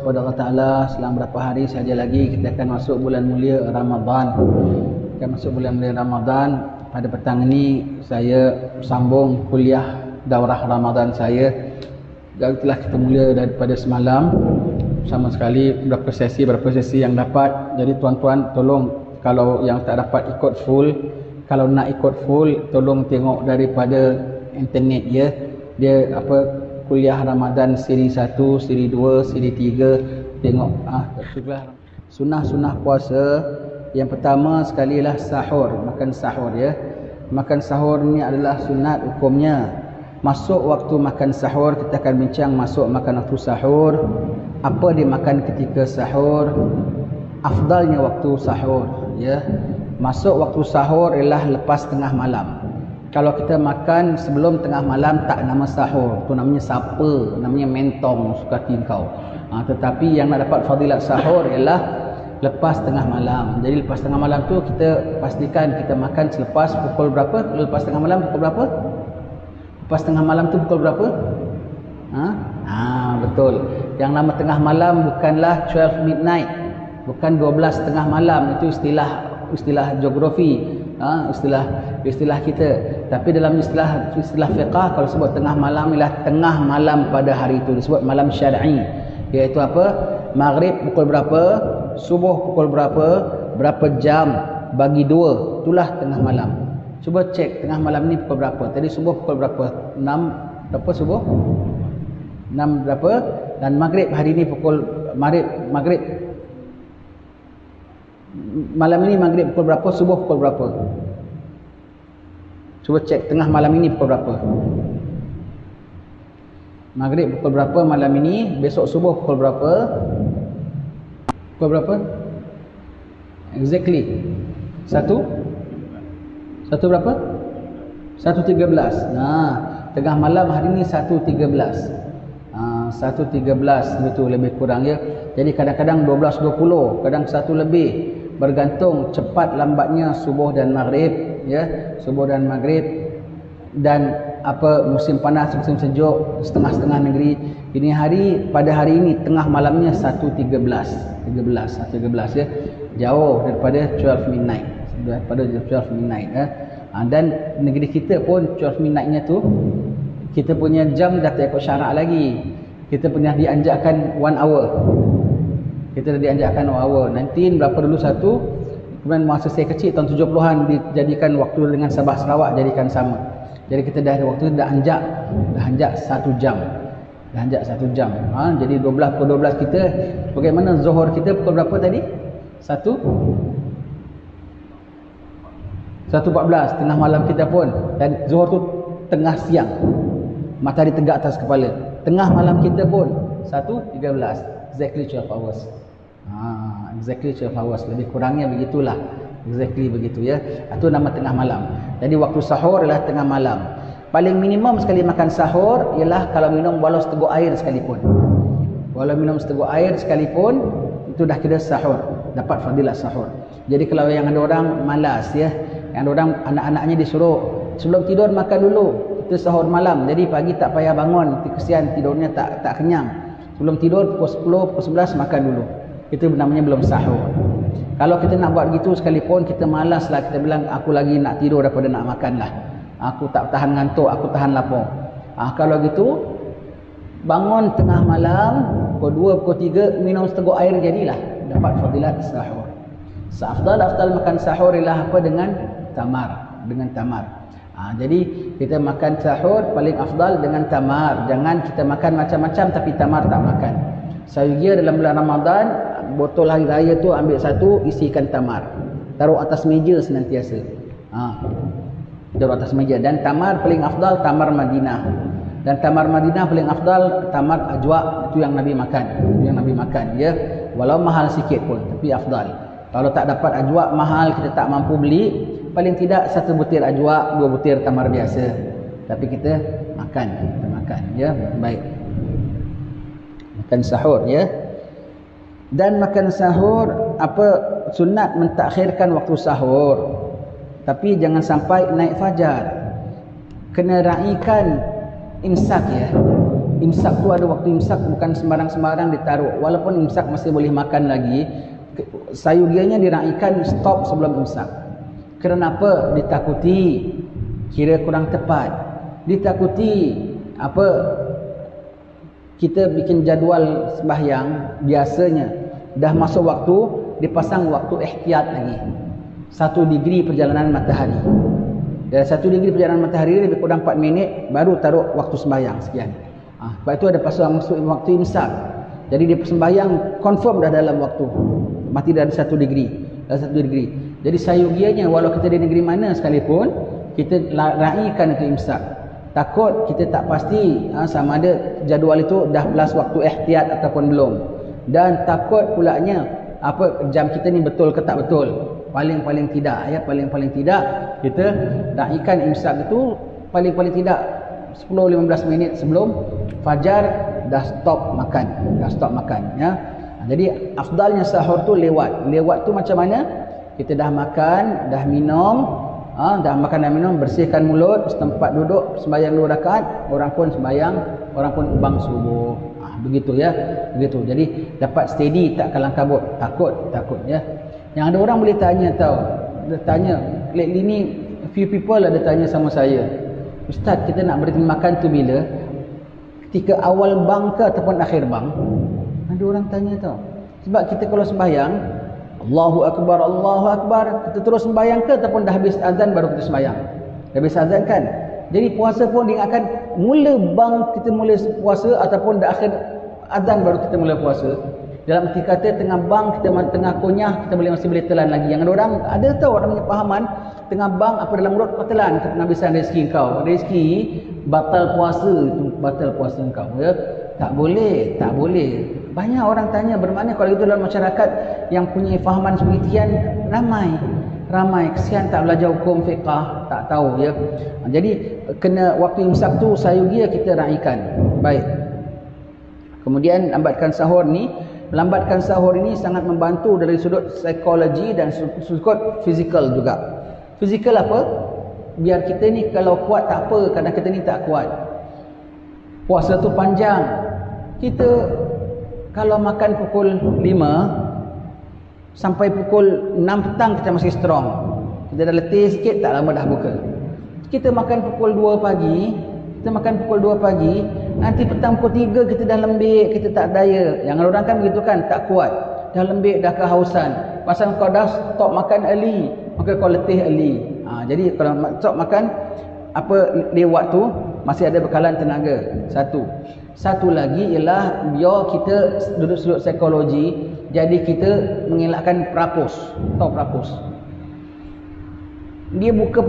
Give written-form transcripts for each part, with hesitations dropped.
kepada Allah Ta'ala, selama berapa hari saja lagi kita akan masuk bulan mulia Ramadan. Kita masuk bulan mulia Ramadan. Pada petang ini saya sambung kuliah daurah Ramadan saya. Dan telah kita mula daripada semalam. Sama sekali berapa sesi yang dapat. Jadi tuan-tuan tolong kalau yang tak dapat ikut full, kalau nak ikut full tolong tengok daripada internet ya. Dia apa, kuliah Ramadan siri 1, siri 2, siri 3. Tengok sunnah-sunnah puasa. Yang pertama sekali lah sahur, makan sahur ya. Makan sahur ni adalah sunat hukumnya. Masuk waktu makan sahur, kita akan bincang masuk makan waktu sahur, apa dimakan ketika sahur, afdalnya waktu sahur ya. Masuk waktu sahur ialah lepas tengah malam. Kalau kita makan sebelum tengah malam tak nama sahur, tu namanya sapa, namanya mentong suka hati kau. Tetapi yang nak dapat fadilat sahur ialah lepas tengah malam. Jadi lepas tengah malam tu kita pastikan kita makan selepas pukul berapa? Lepas tengah malam pukul berapa? Lepas tengah malam tu pukul berapa? Betul. Yang nama tengah malam bukanlah 12 midnight, bukan 12 tengah malam. Itu istilah geografi, istilah kita. Tapi dalam istilah fiqah, kalau sebut tengah malam ialah tengah malam pada hari itu, disebut malam syar'i. Iaitu apa? Maghrib pukul berapa, subuh pukul berapa, berapa jam bagi 2, itulah tengah malam. Cuba cek tengah malam ni pukul berapa. Tadi subuh pukul berapa? 6 berapa subuh? 6 berapa? Dan maghrib hari ni pukul maghrib malam ini maghrib pukul berapa, subuh pukul berapa? Cuba cek tengah malam ini pukul berapa. Maghrib pukul berapa malam ini, besok subuh pukul berapa? Pukul berapa? Exactly. Satu berapa? 1.13. Tengah malam hari ini 1.13. 1.13 betul lebih kurang ya. Jadi kadang-kadang 12.20, kadang 1 lebih, bergantung cepat lambatnya subuh dan maghrib ya. Subuh dan maghrib, dan apa, musim panas, musim sejuk, setengah-setengah negeri. Ini hari, pada hari ini tengah malamnya 1.13 ya. Jauh daripada 12 midnight, daripada 12 midnight ya. Dan negeri kita pun 12 midnight-nya tu kita punya jam dah tak ikut syarak lagi. Kita pernah dianjakkan 1 hour. Kita dah dianjakkan 1 hour. Nanti berapa dulu satu, kemudian masa saya kecil tahun 70-an dijadikan waktu dengan Sabah Sarawak jadikan sama. Jadi kita dah waktu dah anjak 1 jam. Dah anjak 1 jam. Jadi 12 pukul 12 kita, bagaimana zuhur kita pukul berapa tadi? 1.14 tengah malam kita pun. Dan zuhur tu tengah siang, matahari tegak atas kepala. Tengah malam kita pun 1.13, exactly 12 hours. Exactly 12 hours, lebih kurangnya begitulah. Exactly begitu ya. Itu nama tengah malam. Jadi waktu sahur ialah tengah malam. Paling minimum sekali makan sahur ialah kalau minum walau seteguk air sekalipun. Walau minum seteguk air sekalipun, itu dah kira sahur, dapat fadilat sahur. Jadi kalau yang ada orang malas ya, yang ada orang anak-anaknya disuruh sebelum tidur makan dulu, itu sahur malam. Jadi pagi tak payah bangun, kesian tidurnya tak kenyang. Sebelum tidur pukul 10, pukul 11 makan dulu. Itu namanya belum sahur. Kalau kita nak buat gitu sekalipun, kita malas lah, kita bilang aku lagi nak tidur daripada nak makan lah. Aku tak tahan ngantuk, aku tahan lapar. Kalau gitu, bangun tengah malam, pukul 2, pukul 3, minum seteguk air, jadilah dapat fadilat sahur. Afdal makan sahur ialah apa? Dengan tamar. Jadi kita makan sahur paling afdal dengan tamar. Jangan kita makan macam-macam tapi tamar tak makan. Saya dalam bulan Ramadan, botol hari raya tu ambil satu, isikan tamar, taruh atas meja senantiasa. Taruh atas meja. Dan tamar paling afdal tamar Madinah. Dan tamar Madinah paling afdal tamar ajwa, itu yang Nabi makan. Ya, walau mahal sikit pun tapi afdal. Kalau tak dapat ajwa mahal, kita tak mampu beli, paling tidak 1 butir ajwa, 2 butir tamar biasa. Tapi kita makan ya. Baik. Makan sahur ya. Dan makan sahur, apa, sunat mentakhirkan waktu sahur. Tapi jangan sampai naik fajar. Kena raikan imsak ya. Imsak tu ada waktu imsak, bukan sembarang-sembarang ditaruh. Walaupun imsak masih boleh makan lagi, sayugianya diraikan stop sebelum imsak. Kenapa? Ditakuti kira kurang tepat. Ditakuti apa, kita bikin jadual sembahyang biasanya dah masuk waktu, dipasang waktu ihtiyat lagi 1 degree perjalanan matahari. Dari 1 degree perjalanan matahari lebih kurang 4 minit baru taruh waktu sembahyang sekian. Sebab itu ada pasal masuk waktu imsak. Jadi dia sembahyang confirm dah dalam waktu, mati dari 1 degree, dah 1 degree. Jadi sayugianya walau kita di negeri mana sekalipun, kita raikan itu imsak. Takut kita tak pasti sama ada jadual itu dah plus waktu ihtiyat ataupun belum. Dan takut pulanya apa jam kita ni betul ke tak betul. Paling-paling tidak ya, paling-paling tidak kita raikan imsak itu paling-paling tidak 10-15 minit sebelum fajar dah stop makan, ya. Jadi afdalnya sahur tu lewat tu macam mana? Kita dah makan, dah minum, dah makan dan minum, bersihkan mulut, setempat duduk sembahyang 2 rakaat, orang pun sembahyang, orang pun ubang subuh. Begitu ya, begitu. Jadi dapat steady, tak kalang kabut. Takut ya. Yang ada orang boleh tanya tau, dia tanya, lately ni few people ada tanya sama saya, Ustaz, kita nak berhenti makan tu bila? Ketika awal bang ke ataupun akhir bang? Ada orang tanya tau. Sebab kita kalau sembahyang Allahu Akbar, kita terus sembahyang ke ataupun dah habis azan baru kita sembahyang? Dah habis azan kan? Jadi puasa pun diingatkan mula bang kita mula puasa ataupun dah akhir azan baru kita mula puasa. Dalam arti kata tengah bang kita tengah kunyah, kita masih boleh telan lagi. Yang ada orang ada tahu orang punya pahaman, tengah bang apa dalam mulut kau telan ke penghabisan rezeki kau. Rezeki batal puasa, itu batal puasa kau ya. Tak boleh. Banyak orang tanya, bermakna kalau itu dalam masyarakat yang punya fahaman sebegitian ramai kesian tak belajar hukum fiqah, tak tahu ya. Jadi kena waktu imsak tu sayugia kita raikan. Baik. Kemudian melambatkan sahur ini sangat membantu dari sudut psikologi dan sudut fizikal juga. Fizikal apa? Biar kita ni kalau kuat tak apa, kadang kita ni tak kuat. Puasa tu panjang. Kita kalau makan pukul 5 sampai pukul 6 petang kita masih strong. Kita dah letih sikit, tak lama dah buka. Kita makan pukul 2 pagi, nanti petang pukul 3 kita dah lembik, kita tak daya. Yang orang kan begitu kan, tak kuat. Dah lembik, dah kehausan. Pasal kau dah stop makan early, maka kau letih early. Jadi kalau stop makan lewat tu masih ada bekalan tenaga. Satu lagi ialah biar kita duduk sudut psikologi, jadi kita mengelakkan prapos. Tahu prapos? Dia buka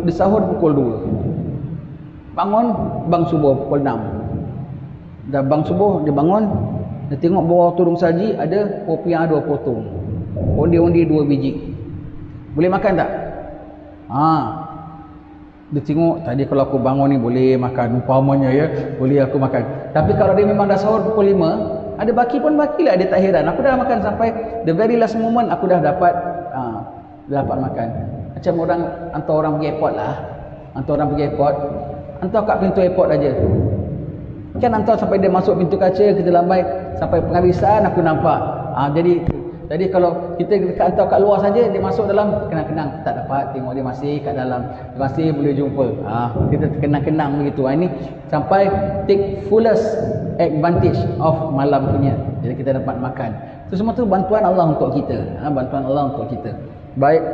dia sahur pukul 2. Bangun bang subuh pukul 6. Dah bang subuh dia bangun, dia tengok bawah turung saji ada popiah 2 potong. Undi-undi 2 biji. Boleh makan tak? Dia tengok tadi kalau aku bangun ni boleh makan, umpamanya ya, boleh aku makan. Tapi kalau dia memang dah sahur pukul 5, ada baki pun bakilah, dia tak heran. Aku dah makan sampai the very last moment, aku dah dapat makan. Macam hantar orang pergi airport lah. Hantar kat pintu airport aja. Kan hantar sampai dia masuk pintu kaca, kita lambai sampai penghabisan aku nampak. Jadi kalau kita hantar kat luar saja, dia masuk dalam kenang-kenang, tak dapat tengok dia masih kat dalam, dia masih boleh jumpa. Kita kenang-kenang begitu. Ini sampai take fullest advantage of malam punya. Jadi kita dapat makan. Itu semua tu bantuan Allah untuk kita. Baik.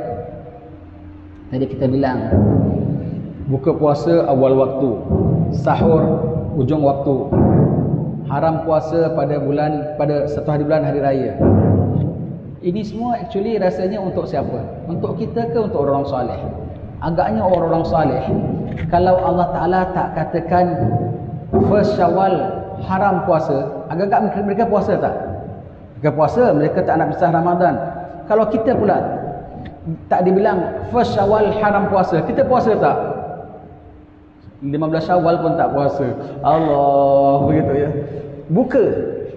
Tadi kita bilang buka puasa awal waktu, sahur ujung waktu, haram puasa pada satu hari bulan hari raya. Ini semua actually rasanya untuk siapa? Untuk kita ke untuk orang soleh? Agaknya orang soleh, kalau Allah Ta'ala tak katakan first Syawal haram puasa, agak-agak mereka puasa tak? Mereka puasa, mereka tak nak pisah Ramadan. Kalau kita pula tak dibilang first Syawal haram puasa, kita puasa tak? 15 Syawal pun tak puasa. Allah, begitu ya. Buka.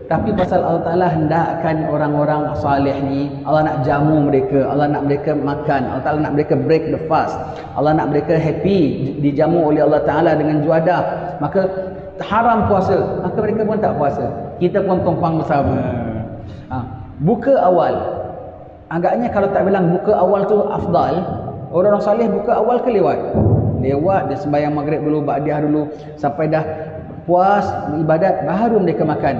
Tapi pasal Allah Ta'ala hendakkan orang-orang salih ni, Allah nak jamu mereka, Allah nak mereka makan, Allah Ta'ala nak mereka break the fast, Allah nak mereka happy, dijamu oleh Allah Ta'ala dengan juadah. Maka haram puasa, maka mereka pun tak puasa. Kita pun tumpang bersama. Buka awal. Agaknya kalau tak bilang buka awal tu afdal, orang-orang salih buka awal ke lewat? Lewat, dia sembahyang maghrib dulu, ba'diyah dulu, sampai dah puas ibadat baru mereka makan.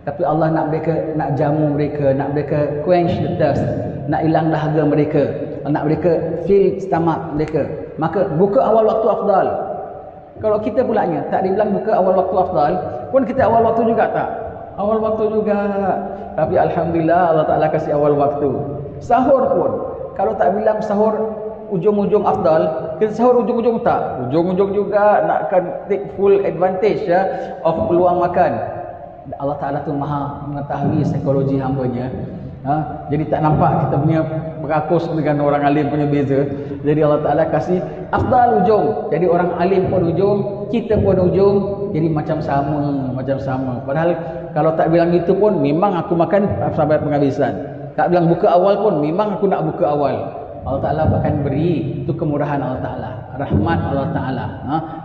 Tapi Allah nak mereka, nak jamu mereka, nak mereka quench the thirst, nak hilang dahaga mereka, nak mereka fill stomach mereka. Maka buka awal waktu afdal. Kalau kita pulanya tak dibilang buka awal waktu afdal, pun kita awal waktu juga tak? Awal waktu juga. Tapi alhamdulillah Allah Taala kasih awal waktu. Sahur pun kalau tak bilang sahur ujung-ujung afdal, kita sahur ujung-ujung tak? Ujung-ujung juga nakkan take full advantage of peluang makan. Allah Ta'ala tu maha mengetahui psikologi hambanya. Jadi tak nampak kita punya berakus dengan orang alim punya beza. Jadi Allah Ta'ala kasih afdal ujung. Jadi orang alim pun ujung, kita pun ujung. Jadi macam sama. Padahal kalau tak bilang itu pun memang aku makan sampai penghabisan. Tak bilang buka awal pun memang aku nak buka awal. Allah Ta'ala akan beri, itu kemurahan Allah Ta'ala, rahmat Allah Ta'ala.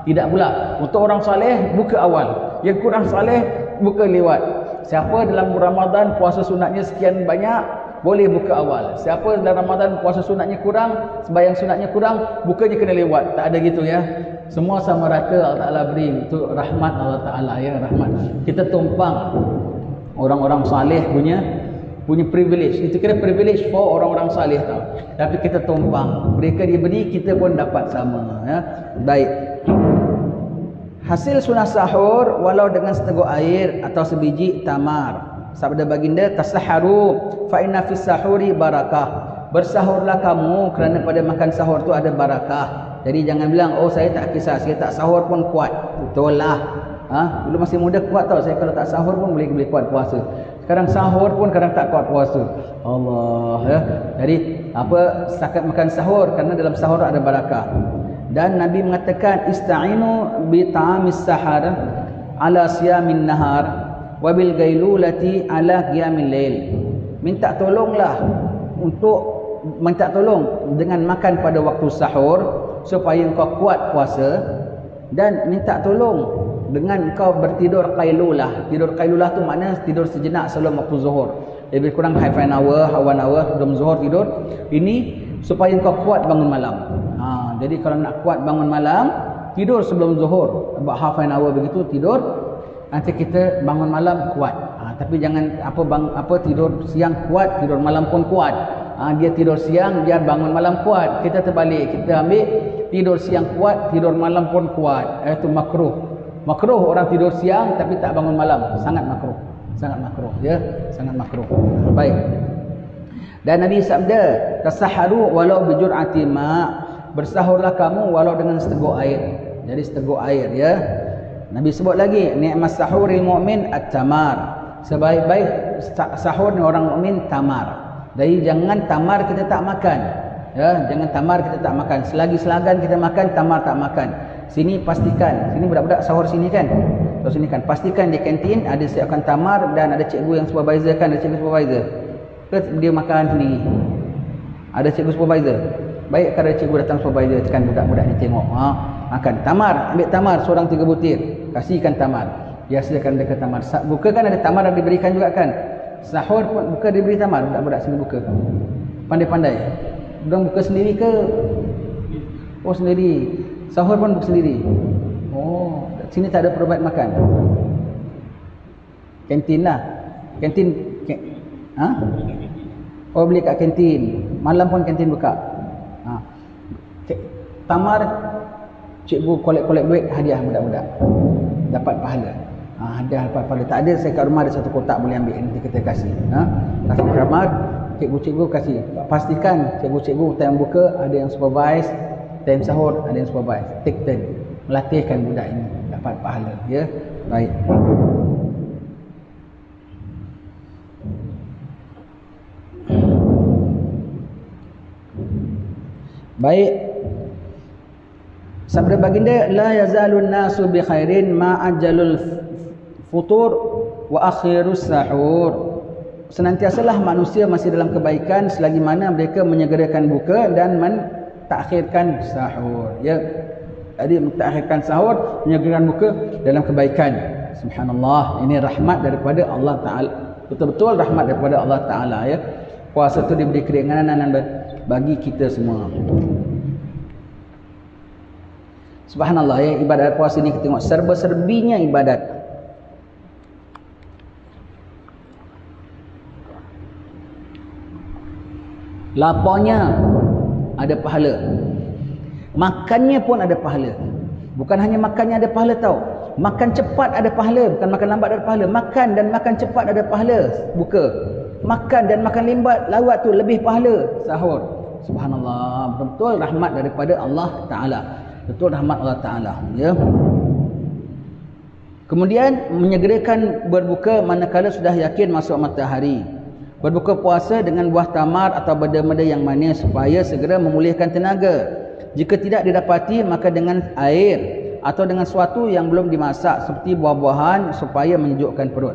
Tidak pula untuk orang saleh buka awal, yang kurang saleh buka lewat. Siapa dalam Ramadan puasa sunatnya sekian banyak, boleh buka awal. Siapa dalam Ramadan puasa sunatnya kurang, sembahyang sunatnya kurang, bukanya kena lewat. Tak ada gitu ya. Semua sama rata Allah Ta'ala beri. Itu rahmat Allah Ta'ala ya, rahmat. Kita tumpang orang-orang saleh punya privilege. Itu kira privilege for orang-orang saleh tau. Tapi kita tumpang. Mereka diberi, kita pun dapat sama ya. Baik. Hasil sunah sahur walau dengan seteguk air atau sebiji tamar. Sabda baginda, tasaharu fa inna fis sahuri barakah. Bersahurlah kamu kerana pada makan sahur tu ada barakah. Jadi jangan bilang, oh saya tak kisah, saya tak sahur pun kuat. Betul lah. Dulu masih muda kuat tau. Saya kalau tak sahur pun boleh kuat puasa. Sekarang sahur pun kadang tak kuat puasa. Allah ya. Jadi apa, setakat makan sahur kerana dalam sahur ada barakah. Dan Nabi mengatakan ista'inu bi ta'amis sahar ala siyamin nahar wa bil gailulati ala qiyamil lail. Minta tolong dengan makan pada waktu sahur supaya engkau kuat puasa, dan minta tolong dengan engkau bertidur qailulah. Tidur qailulah tu makna tidur sejenak sebelum waktu zuhur. Lebih kurang half an hour, 1 hour sebelum zuhur tidur. Ini supaya engkau kuat bangun malam. Jadi kalau nak kuat bangun malam, tidur sebelum zuhur, about half an hour begitu tidur. Nanti kita bangun malam kuat. Tapi jangan tidur siang kuat, tidur malam pun kuat. Dia tidur siang, dia bangun malam kuat. Kita terbalik, kita ambil tidur siang kuat, tidur malam pun kuat. Itu makruh. Makruh orang tidur siang tapi tak bangun malam. Sangat makruh. Sangat makruh ya, sangat makruh. Baik. Dan Nabi sabda, tasaharu walau bijur'ati ma. Bersahurlah kamu walau dengan seteguk air. Jadi seteguk air ya. Nabi sebut lagi, ni'mas sahuril mu'min at-tamar. Sebaik-baik sahur orang mukmin tamar. Jadi jangan tamar kita tak makan. Ya, jangan tamar kita tak makan. Selagi selagan kita makan, tamar tak makan. Sini pastikan, sini budak-budak sahur sini kan. Terus sini kan pastikan di kantin ada siapkan tamar dan ada cikgu yang supervisor kan, ada cikgu supervisor. Terus dia makan sendiri. Ada cikgu supervisor. Baik kalau cikgu datang supervisor tekan budak-budak ni tengok. Makan tamar, ambil tamar seorang 3 butir. Kasihkan tamar. Biasakan dekat tamar. Buka kan ada tamar yang diberikan juga kan. Sahur pun buka diberi tamar, budak-budak sini buka. Pandai-pandai. Orang buka sendiri ke? Oh sendiri. Sahur pun buka sendiri. Oh, sini tak ada provide makan. Kantin lah. Kantin. Oh beli kat kantin. Malam pun kantin buka. Tamar cikgu kolek-kolek duit hadiah budak-budak. Dapat pahala. Hadiah dapat pahala. Tak ada, saya kat rumah ada satu kotak boleh ambil, nanti kita kasih. Kasih kamar, cikgu-cikgu kasih. Pastikan cikgu-cikgu time buka ada yang supervise, time sahur ada yang supervise. Take turn. Melatihkan budak ini dapat pahala ya. Baik. Baik. Sabda baginda, la yazalun nasu bi khairin ma ajalul futur wa akhirus sahur. Senantiasalah manusia masih dalam kebaikan selagi mana mereka menyegerakan buka dan mentakhirkan sahur ya. Jadi mentakhirkan sahur, menyegerakan buka dalam kebaikan. Subhanallah, ini rahmat daripada Allah Ta'ala. Betul-betul rahmat daripada Allah Ta'ala ya. Puasa tu diberi keringanan bagi kita semua. Subhanallah ya, ibadat puasa ni kita tengok serba-serbinya ibadat. Laparnya ada pahala, makannya pun ada pahala. Bukan hanya makannya ada pahala tau, makan cepat ada pahala, bukan makan lambat ada pahala. Makan dan makan cepat ada pahala buka, makan dan makan lawat tu lebih pahala sahur. Subhanallah, betul rahmat daripada Allah Ta'ala, betul rahmat Allah Ta'ala ya. Kemudian menyegerakan berbuka manakala sudah yakin masuk matahari. Berbuka puasa dengan buah tamar atau benda-benda yang manis supaya segera memulihkan tenaga. Jika tidak didapati, maka dengan air atau dengan sesuatu yang belum dimasak seperti buah-buahan supaya menyejukkan perut.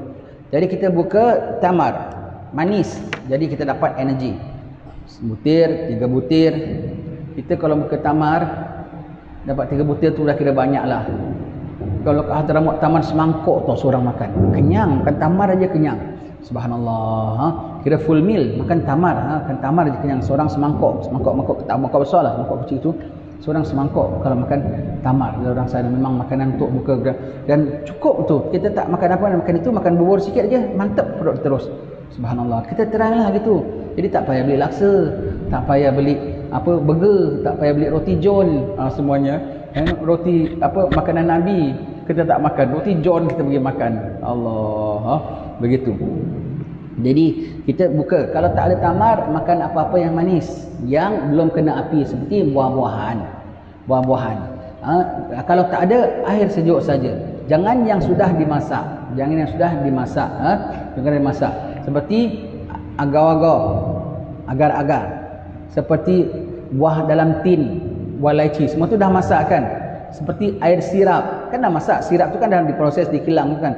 Jadi kita buka tamar manis, jadi kita dapat energi. Sebutir, 3 butir. Kita kalau buka tamar dapat 3 butir tu dah kira banyak lah. Kalau ke Hadramut tamar semangkuk tu seorang makan, kenyang. Makan tamar aja kenyang. Subhanallah ha? Kira full meal makan tamar ha? Makan tamar aja kenyang. Seorang semangkuk mangkuk besar lah, mangkuk kecil tu seorang semangkuk kalau makan tamar. Orang sana memang makanan untuk buka dan cukup tu. Kita tak makan apa, makan itu, makan bubur sikit aja mantap perut terus. Subhanallah, kita try lah gitu. Jadi tak payah beli laksa, tak payah beli burger, tak payah beli roti john semuanya. Roti makanan Nabi kita tak makan, roti john kita pergi makan. Allah begitu. Jadi kita buka, kalau tak ada tamar makan apa-apa yang manis yang belum kena api seperti buah-buahan. Kalau tak ada, air sejuk saja. Jangan yang sudah dimasak, jangan dimasak seperti agar-agar, seperti buah dalam tin, buah lychee, semua tu dah masak kan. Seperti air sirap, kan dah masak. Sirap tu kan dah diproses, dikilang kan.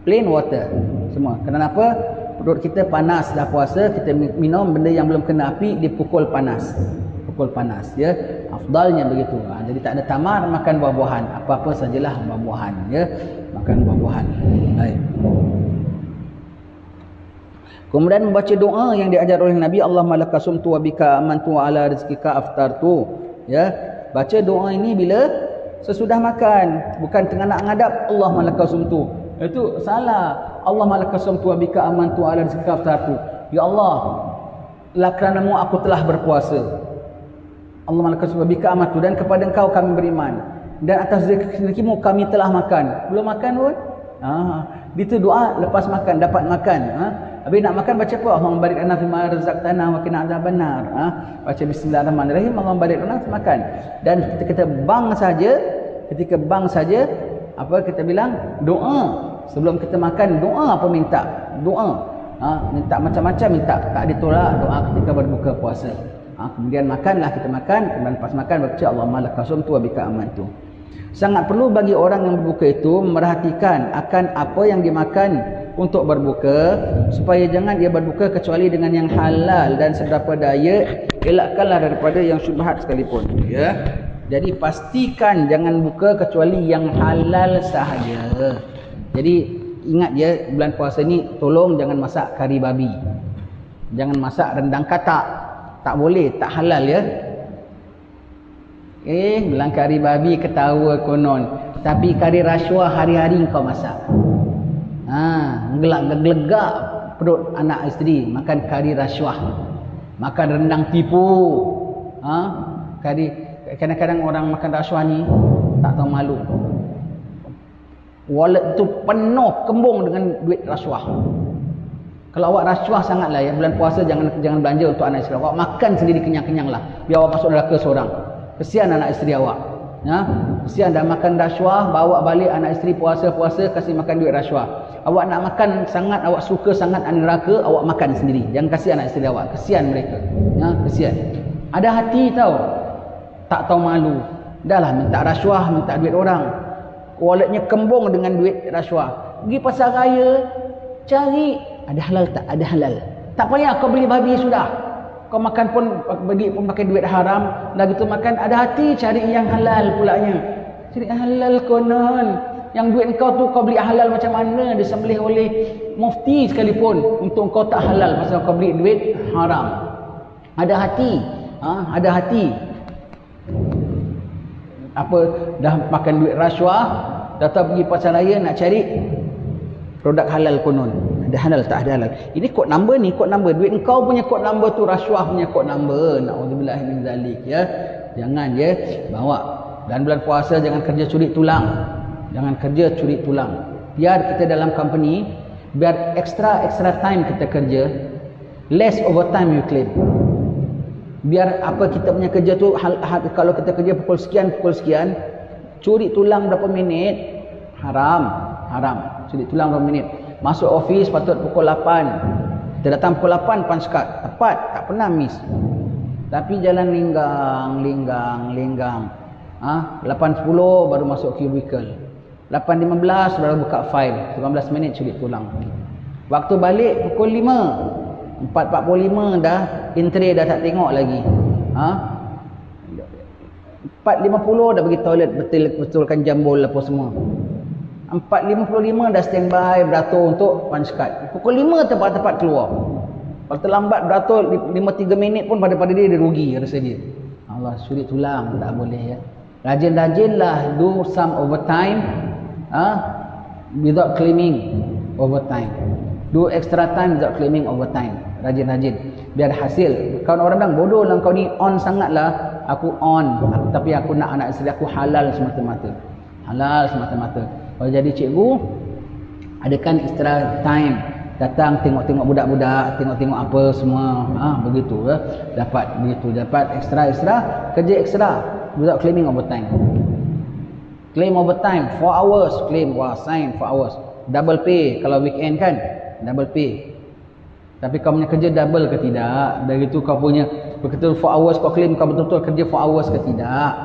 Plain water semua. Kenapa? Perut kita panas dah puasa, kita minum benda yang belum kena api, dipukul panas ya. Afdalnya begitu. Jadi tak ada tamar, makan buah-buahan, apa-apa sajalah buah-buahan ya, makan buah-buahan. Baik. Kemudian membaca doa yang diajar oleh Nabi, Allahumma laka sumtu wa bika amantu wa ala rizqika aftartu ya. Baca doa ini bila sesudah makan, bukan tengah nak ngadap Allahumma laka sumtu. Itu salah. Allahumma laka sumtu wa bika amantu wa ala rizqika aftartu. Ya Allah, kerana-Mu aku telah berpuasa. Allahumma laka sumtu wa bika amantu, dan kepada Engkau kami beriman, dan atas rezeki-Mu kami telah makan. Belum makan pun? Itu doa lepas makan, dapat makan. Habis nak makan baca apa? Allahumma barik lana fima razaqtana wa qina adzabannar. Baca bismillahirrahmanirrahim, Allahumma barik lana, makan. Dan ketika bang saja apa kita bilang? Doa. Sebelum kita makan, doa apa minta? Doa. Minta macam-macam minta. Tak ditolak doa ketika berbuka puasa. Kemudian makanlah, kita makan, kemudian pas makan baca Allahumma laka sumtu wa bika amantu. Sangat perlu bagi orang yang berbuka itu memerhatikan akan apa yang dimakan untuk berbuka, supaya jangan dia berbuka kecuali dengan yang halal, dan seberapa daya elakkanlah daripada yang syubhat sekalipun ya. Jadi pastikan jangan buka kecuali yang halal sahaja. Jadi ingat ya, bulan puasa ni tolong jangan masak kari babi, jangan masak rendang katak, tak boleh, tak halal ya. Bilang kari babi ketawa konon, tapi kari rasuah hari-hari kau masak. Gelegak perut anak isteri makan kari rasuah, makan rendang tipu. Kadang-kadang orang makan rasuah ni tak tahu malu. Wallet tu penuh kembung dengan duit rasuah. Kalau awak rasuah sangatlah ya, bulan puasa jangan belanja untuk anak isteri awak. Makan sendiri kenyang-kenyang lah, biar awak masuk neraka seorang. Kesian anak isteri awak. Kesian dah makan rasuah, bawa balik anak isteri puasa-puasa kasih makan duit rasuah. Awak nak makan sangat, awak suka sangat neraka, awak makan sendiri. Jangan kasih anak isteri awak. Kesian mereka. Kesian. Ada hati tahu, tak tahu malu. Dahlah minta rasuah, minta duit orang. Walletnya kembung dengan duit rasuah. Pergi pasar raya, cari ada halal tak? Ada halal. Tak payah kau beli babi sudah. Kau makan pun pergi pun pakai duit haram, dah gitu makan ada hati cari yang halal pulanya. Cari halal konon. Yang duit kau tu kau beli halal macam mana disembelih oleh mufti sekalipun untuk kau tak halal pasal kau beli duit haram. Ada hati, ada hati. Apa dah makan duit rasuah, datang pergi pasar raya nak cari produk halal konon. Ada halal tak ada halal. Ini kod number ni, kod number. Duit kau punya kod number tu rasuah punya kod number. Nauzubillah min zalik ya. Jangan ya bawa. Dan bulan puasa jangan kerja curi tulang. Jangan kerja curi tulang. Biar kita dalam company, biar extra time kita kerja, less overtime you claim. Biar apa kita punya kerja tu, kalau kita kerja pukul sekian, curi tulang berapa minit, haram. Curi tulang berapa minit. Masuk office patut pukul 8. Kita datang pukul 8 punch card. Tepat, tak pernah miss. Tapi jalan linggang. 8.10 baru masuk cubicle. 8.15 baru buka file. 15 minit curi tulang. Waktu balik pukul 5. 4.45 dah entry dah tak tengok lagi. 4.50 dah pergi toilet betulkan jambul apa semua. 4.55 dah standby beratur untuk punch card. Pukul 5 tepat keluar. Kalau terlambat beratur 5-3 minit pun pada dia rugi rasa dia. Allah, curi tulang tak boleh ya. Rajin-rajinlah do some overtime without claiming overtime. Do extra time without claiming overtime. Rajin-rajin biar hasil. Kalau orang bilang bodoh lah kau ni, on sangatlah. Aku on, tapi aku nak anak isteri aku halal semata-mata. Kalau jadi cikgu, adakan extra time, datang tengok-tengok budak-budak, tengok-tengok apa semua, begitu ya. Dapat extra kerja extra without claiming overtime. Claim overtime 4 hours, claim sign 4 hours. Double pay kalau weekend kan, double pay. Tapi kau punya kerja double ke tidak? Dari itu kau punya betul 4 hours kau claim kau betul-betul kerja 4 hours ke tidak?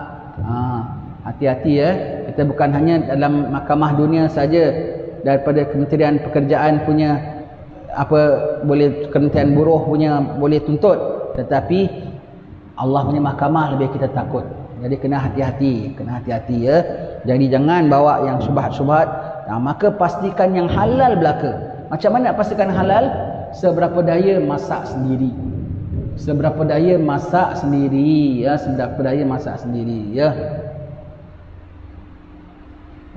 Hati-hati ya. Kita bukan hanya dalam mahkamah dunia saja, daripada Kementerian Pekerjaan punya boleh, Kementerian Buruh punya boleh tuntut, tetapi Allah punya mahkamah lebih kita takut. Jadi kena hati-hati ya. Jadi jangan bawa yang subhat-subhat. Maka pastikan yang halal belaka. Macam mana nak pastikan halal? Seberapa daya masak sendiri ya.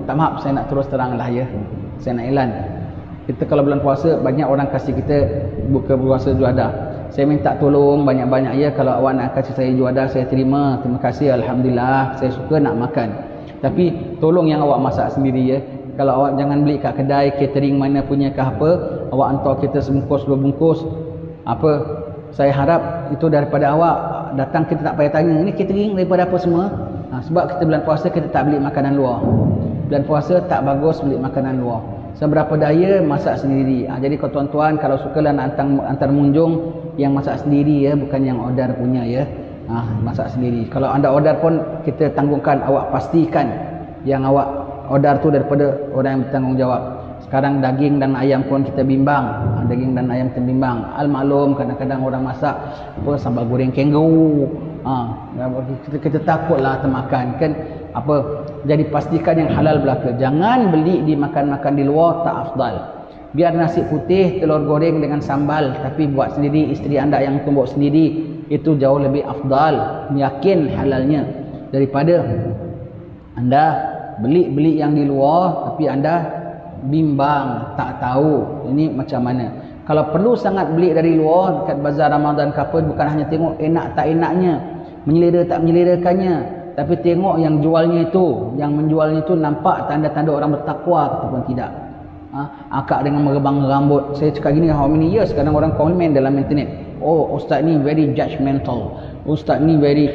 Tak maaf, saya nak terus terang lah ya. Saya nak elan. Kita kalau bulan puasa, banyak orang kasih kita buka puasa juadah. Saya minta tolong banyak-banyak ya. Kalau awak nak kasih saya juadah, saya terima. Terima kasih, Alhamdulillah. Saya suka nak makan. Tapi tolong yang awak masak sendiri ya. Kalau awak jangan beli kat kedai catering mana punya ke apa, awak hantar kita sebungkus 2 bungkus. Saya harap itu daripada awak. Datang kita tak payah tanya, ini catering daripada apa semua. Sebab kita bulan puasa kita tak beli makanan luar. Bulan puasa tak bagus beli makanan luar. Seberapa daya masak sendiri. Jadi kalau tuan-tuan kalau sukalah nak hantar munjung, yang masak sendiri ya, bukan yang order punya ya. Masak sendiri. Kalau anda order pun kita tanggungkan, awak pastikan yang awak order tu daripada orang yang bertanggungjawab. Sekarang daging dan ayam pun kita bimbang. Al-maklum kadang-kadang orang masak sambal goreng kanguru. Kita takutlah termakan kan. Jadi pastikan yang halal belaka. Jangan beli di makan-makan di luar, tak afdal. Biar nasi putih, telur goreng dengan sambal, tapi buat sendiri, isteri anda yang tumbuk sendiri, itu jauh lebih afdal, yakin halalnya, daripada anda beli yang di luar tapi anda bimbang, tak tahu ini macam mana. Kalau perlu sangat beli dari luar dekat bazar Ramadan kapal, bukan hanya tengok enak tak enaknya, menyelera tak menyelerakannya, tapi tengok yang jualnya itu, yang menjualnya itu nampak tanda-tanda orang bertakwa ataupun tidak. Akak dengan merebang rambut. Saya cakap gini, how many years sekarang orang komen dalam internet, oh ustaz ni very judgmental, ustaz ni very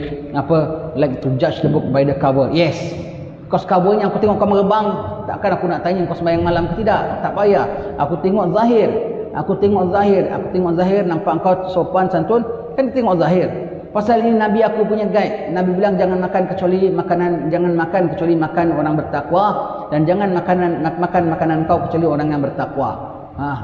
like to judge the book by the cover. Yes, kau covernya aku tengok kau merebang, takkan aku nak tanya kau sembahyang malam ke tidak. Tak payah, aku tengok zahir, nampak kau sopan santun, kan tengok zahir. Pasal ini Nabi aku punya guide. Nabi bilang jangan makan kecuali makan orang bertakwa, dan jangan makan makanan kau kecuali orang yang bertakwa.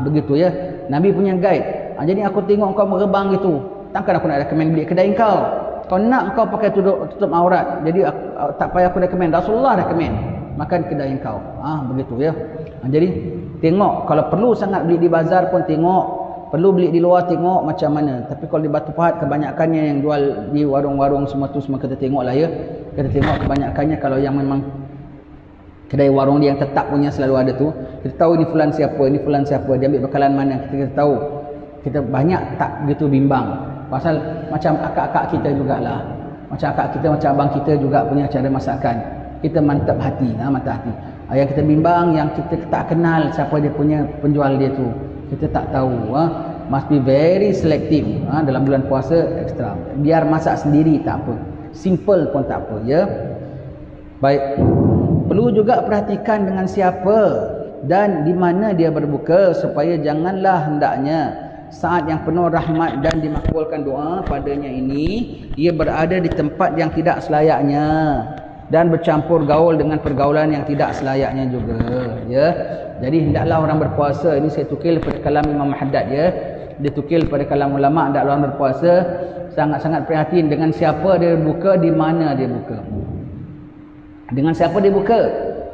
Begitu ya. Nabi punya guide. Jadi aku tengok kau merebang itu. takkan aku nak recommend beli kedai kau. Kau nak kau pakai tutup aurat, jadi tak payah aku recommend, Rasulullah recommend makan kedai kau. Begitu ya. Jadi tengok, kalau perlu sangat beli di bazar pun tengok, perlu beli di luar tengok macam mana. Tapi kalau di Batu Pahat kebanyakannya yang jual di warung-warung semua tu semua kita tengoklah ya. Kita tengok kebanyakannya kalau yang memang kedai warung dia yang tetap punya selalu ada tu, kita tahu ini fulan siapa, dia ambil bekalan mana, kita tahu. Kita banyak tak begitu bimbang. Pasal macam akak-akak kita jugalah. Macam akak kita, macam abang kita juga punya cara masakan. Kita mantap hati, mantap hati. Yang kita bimbang, yang kita tak kenal siapa dia punya penjual dia tu. Kita tak tahu. Must be very selective. Dalam bulan puasa ekstra. Biar masak sendiri tak apa. Simple pun tak apa ya. Baik. Perlu juga perhatikan dengan siapa dan di mana dia berbuka, supaya janganlah hendaknya saat yang penuh rahmat dan dimakbulkan doa padanya ini ia berada di tempat yang tidak selayaknya dan bercampur gaul dengan pergaulan yang tidak selayaknya juga ya. Jadi hendaklah orang berpuasa, ini saya tukil pada kalam Imam Haddad ya, dia tukil pada kalam ulama, hendaklah orang berpuasa sangat-sangat prihatin dengan siapa dia buka, di mana dia buka. Dengan siapa dia buka?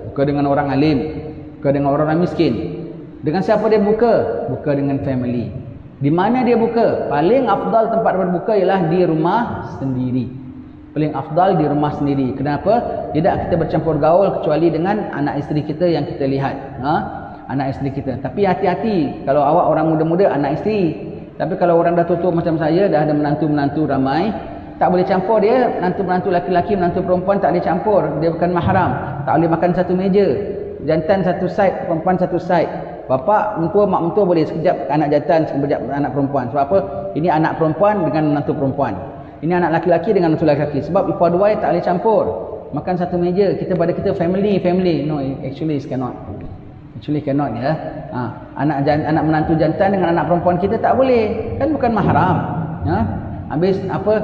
Buka dengan orang alim, buka dengan orang miskin. Dengan siapa dia buka? Buka dengan family. Di mana dia buka? Paling afdal tempat berbuka ialah di rumah sendiri. Paling afdal di rumah sendiri. Kenapa? Tidak kita bercampur gaul kecuali dengan anak isteri kita yang kita lihat. Anak isteri kita. Tapi hati-hati kalau awak orang muda-muda, anak isteri. Tapi kalau orang dah tua macam saya, dah ada menantu-menantu ramai, tak boleh campur dia. Menantu-menantu laki-laki, menantu perempuan tak boleh campur. Dia bukan mahram. Tak boleh makan satu meja. Jantan satu side, perempuan satu side. Bapa mentua, mak mentua boleh, sekejap anak jantan, sekejap anak perempuan. Sebab apa? Ini anak perempuan dengan menantu perempuan. Ini anak laki-laki dengan menantu laki-laki. Sebab ipar dua tak boleh campur. Makan satu meja. Kita pada kita family. No, actually it cannot. Actually cannot ya. Anak menantu jantan dengan anak perempuan kita tak boleh. Kan bukan mahram. Habis apa?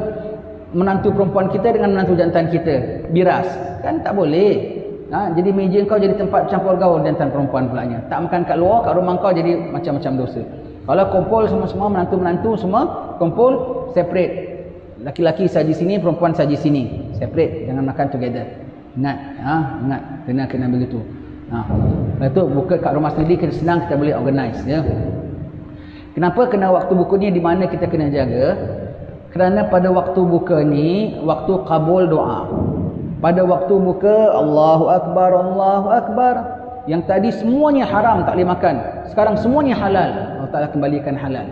Menantu perempuan kita dengan menantu jantan kita biras. Kan tak boleh. Jadi meja kau jadi tempat campur gaul jantan perempuan pulanya. Tak makan kat luar, kat rumah kau jadi macam-macam dosa. Kalau kumpul semua-semua menantu-menantu semua kumpul separate. Laki-laki saji sini, perempuan saji sini. Separate, jangan makan together. Ingat, ingat kena begitu. Lepas tu buka kat rumah sendiri, kita senang, kita boleh organize ya. Kenapa kena waktu buka ni di mana kita kena jaga? Kerana pada waktu buka ni waktu kabul doa. Pada waktu buka, Allahu Akbar, Allahu Akbar. Yang tadi semuanya haram, tak boleh makan. Sekarang semuanya halal. Allah Ta'ala kembalikan halal.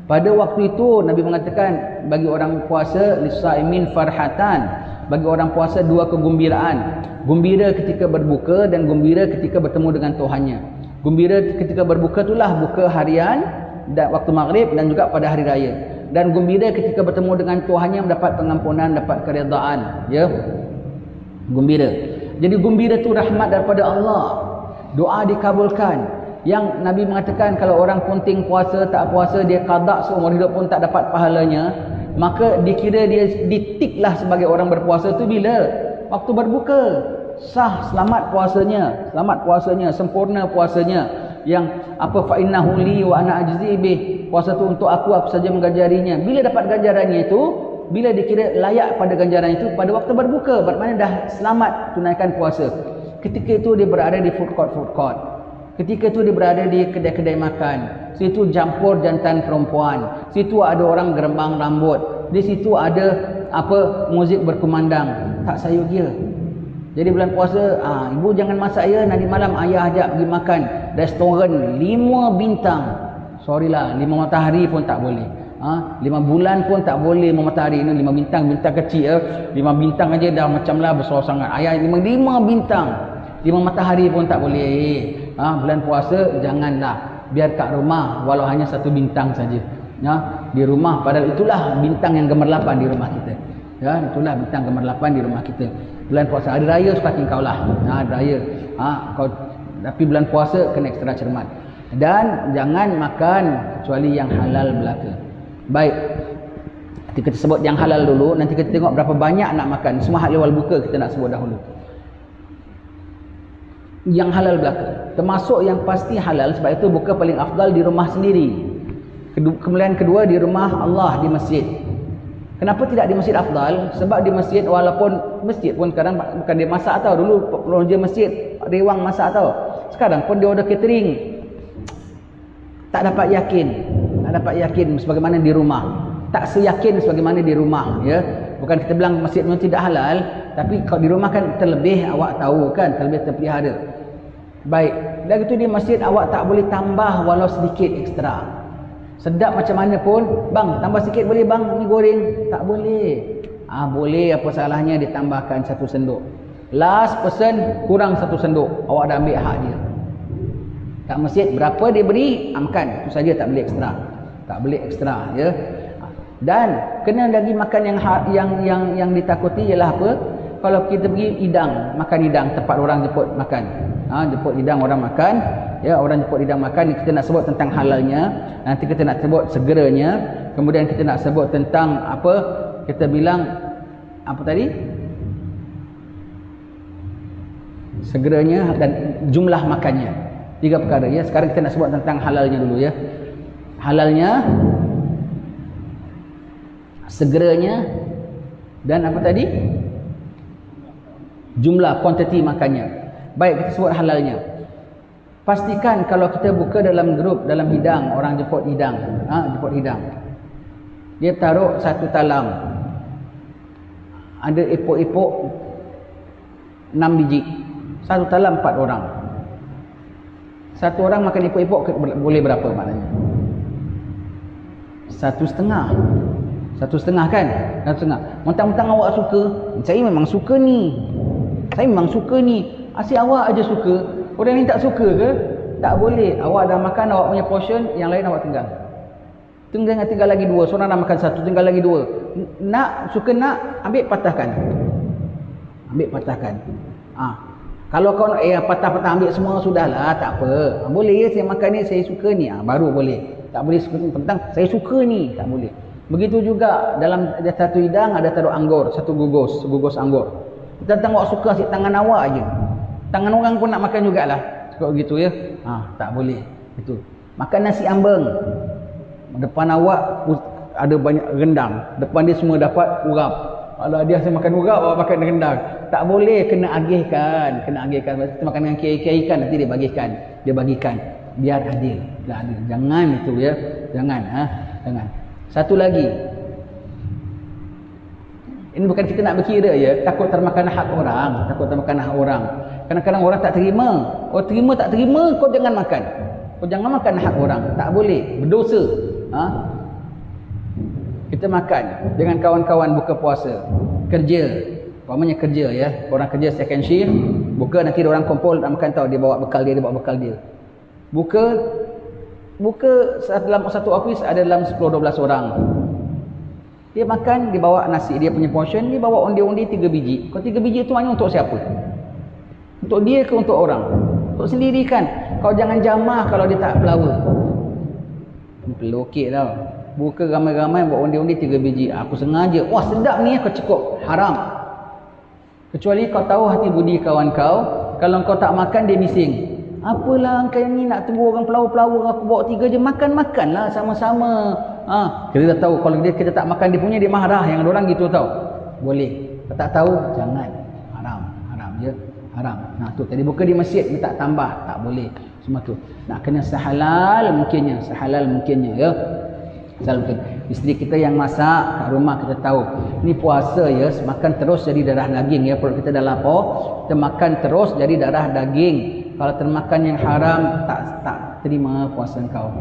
Pada waktu itu, Nabi mengatakan, bagi orang puasa, lisaimin farhatan. Bagi orang puasa, dua kegembiraan. Gembira ketika berbuka dan gembira ketika bertemu dengan Tuhannya. Gembira ketika berbuka itulah buka harian, dan waktu maghrib dan juga pada hari raya. Dan gembira ketika bertemu dengan Tuhannya, mendapat pengampunan, dapat keredaan. Ya. Gembira. Jadi gembira itu rahmat daripada Allah. Doa dikabulkan. Yang Nabi mengatakan kalau orang punting puasa, tak puasa, dia qada seumur hidup pun tak dapat pahalanya, maka dikira dia ditiklah sebagai orang berpuasa tu bila? Waktu berbuka. Sah, selamat puasanya, sempurna puasanya. Yang apa, fa innahu li wa ana ajzi bih. Puasa tu untuk aku saja menggajarinya. Bila dapat ganjarannya itu? Bila dikira layak pada ganjaran itu? Pada waktu berbuka. Bermakna dah selamat tunaikan puasa. Ketika itu dia berada di food court. Ketika itu dia berada di kedai-kedai makan. Situ campur jantan perempuan. Situ ada orang gerembang rambut. Di situ ada muzik berkumandang. Tak sayur dia. Jadi bulan puasa, ibu jangan masak ya, nanti malam ayah ajak pergi makan restoran 5 bintang. Sorry lah, 5 matahari pun tak boleh. 5 bulan pun tak boleh matahari. Ini 5 bintang kecil ya. 5 bintang aja dah macam lah besar sangat. Ayah 5 bintang. 5 matahari pun tak boleh. Bulan puasa janganlah. Biar kat rumah walau hanya 1 bintang saja. Ya, di rumah, padahal itulah bintang yang gemerlapan di rumah kita. Ya, itulah bintang gemerlapan di rumah kita. Bulan puasa, hari raya suka tingkau lah. Hari raya. Tapi bulan puasa kena ekstra cermat. Dan jangan makan kecuali yang halal belaka. Baik, kita sebut yang halal dulu. Nanti kita tengok berapa banyak nak makan. Semua hak lewal buka kita nak sebut dahulu. Yang halal belaka, termasuk yang pasti halal. Sebab itu buka paling afdal di rumah sendiri. Kemudian kedua di rumah Allah, di masjid. Kenapa tidak di masjid afdal? Sebab di masjid, walaupun masjid pun kadang bukan dia masak tau. Dulu pelonja masjid rewang masak tau. Sekarang pun dia order catering. Tak dapat yakin sebagaimana di rumah. Tak seyakin sebagaimana di rumah, ya. Bukan kita bilang masjid memang tidak halal, tapi kalau di rumah kan terlebih awak tahu kan, terlebih terpelihara. Baik, lagi tu di masjid awak tak boleh tambah walau sedikit ekstra. Sedap macam mana pun, bang tambah sikit boleh bang ni goreng? Tak boleh. Boleh, apa salahnya ditambahkan 1 sendok. Last person kurang 1 sendok, awak dah ambil hak dia. Kat masjid berapa dia beri, makan, itu saja, tak boleh ekstra. Tak boleh ekstra, ya. Dan kena lagi makan yang ditakuti ialah apa? Kalau kita pergi hidang, makan hidang tempat orang jemput makan. Jemput hidang orang makan, ya, orang jemput hidang makan, kita nak sebut tentang halalnya, nanti kita nak sebut segeranya, kemudian kita nak sebut tentang apa? Kita bilang apa tadi? Segeranya dan jumlah makannya. 3 perkara, ya. Sekarang kita nak sebut tentang halalnya dulu, ya. Halalnya, segeranya, dan apa tadi? Jumlah, kuantiti makannya. Baik, kita sebut halalnya. Pastikan kalau kita buka dalam grup, dalam hidang, orang jemput hidang, jemput hidang, dia taruh 1 talam, ada epok-epok 6 biji. 1 talam 4 orang. 1 orang makan epok-epok boleh berapa maknanya? 1,5. 1,5 kan? 1,5. Mentang-mentang awak suka, saya memang suka ni. Asyik awak aja suka. Orang ni tak suka ke? Tak boleh. Awak dah makan awak punya portion, yang lain awak tinggal. Tinggal lagi 2. Seorang dah makan 1, tinggal lagi 2. Suka nak, ambil patahkan. Kalau kau nak patah-patah ambil semua, sudahlah, tak apa. Boleh ya, saya makan ni, saya suka ni, baru boleh. Tak boleh suka tentang saya suka ni, tak boleh. Begitu juga dalam satu hidang ada taruh anggur, 1 gugus anggur. Tentang awak suka, asyik tangan awak aja. Tangan orang pun nak makan jugalah. Sebab begitu, ya. Tak boleh. Itu. Makan nasi ambeng. Depan awak ada banyak rendang. Depan dia semua dapat urap. Kalau dia asyik makan urap, awak makan rendang. Tak boleh, kena agihkan. Kita makan dengan kiai-kiai kan, nanti dia bagikan. Biar adil. Jangan itu, ya. Jangan. Satu lagi. Ini bukan kita nak berkira, ya. Takut termakan hak orang. Kadang-kadang orang tak terima. Terima tak terima, kau jangan makan. Kau jangan makan hak orang. Tak boleh. Berdosa. Kita makan dengan kawan-kawan buka puasa. Kerja. Umpamanya kerja, ya. Orang kerja second shift. Buka, nanti orang kumpul nak makan, tahu dia bawa bekal dia. Buka dalam satu office ada dalam 10-12 orang. Dia makan, dia bawa nasi, dia punya portion, dia bawa undi-undi 3 biji. Kalau 3 biji itu maknanya untuk siapa? Untuk dia ke untuk orang? Untuk sendiri kan? Kau jangan jamah kalau dia tak pelawa. Pelukit tau. Buka ramai-ramai bawa undi-undi 3 biji. Aku sengaja. Wah, sedap ni, aku cukup. Haram. Kecuali kau tahu hati budi kawan kau. Kalau kau tak makan, dia bising. Apalah kau ni nak tunggu orang pelawa-pelawa, aku bawa 3 je. Makanlah sama-sama. Kita dah tahu kalau kita tak makan dia punya, dia marah. Yang ada orang gitu tau. Boleh. Kalau tak tahu, jangan. Haram je. Haram. Tu tadi buka di masjid, dia tak tambah. Tak boleh. Semua tu. Nak kena sehalal mungkinnya, ya. Mungkin. Isteri kita yang masak kat rumah, kita tahu. Ni puasa, ya. Makan terus jadi darah daging, ya. Perut kita dah lapar, kita makan terus jadi darah daging. Kalau termakan yang haram, tak terima puasa kau.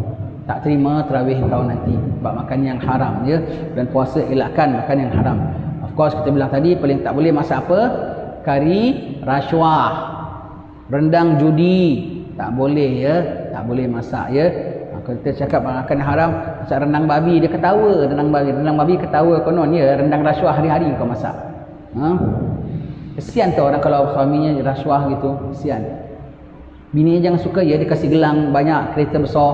Tak terima tarawih kau nanti. Sebab makan yang haram, ya. Dan puasa elakkan makan yang haram. Of course kita bilang tadi, paling tak boleh masak apa? Kari rasuah, rendang judi. Tak boleh, ya. Tak boleh masak, ya. Kalau kita cakap makan haram, masak rendang babi, dia ketawa. Rendang babi ketawa konon, ya. Rendang rasuah hari-hari kau masak. Kesian tu orang kalau suaminya rasuah gitu. Kesian. Bini jangan suka, ya. Dia kasih gelang banyak, kereta besar.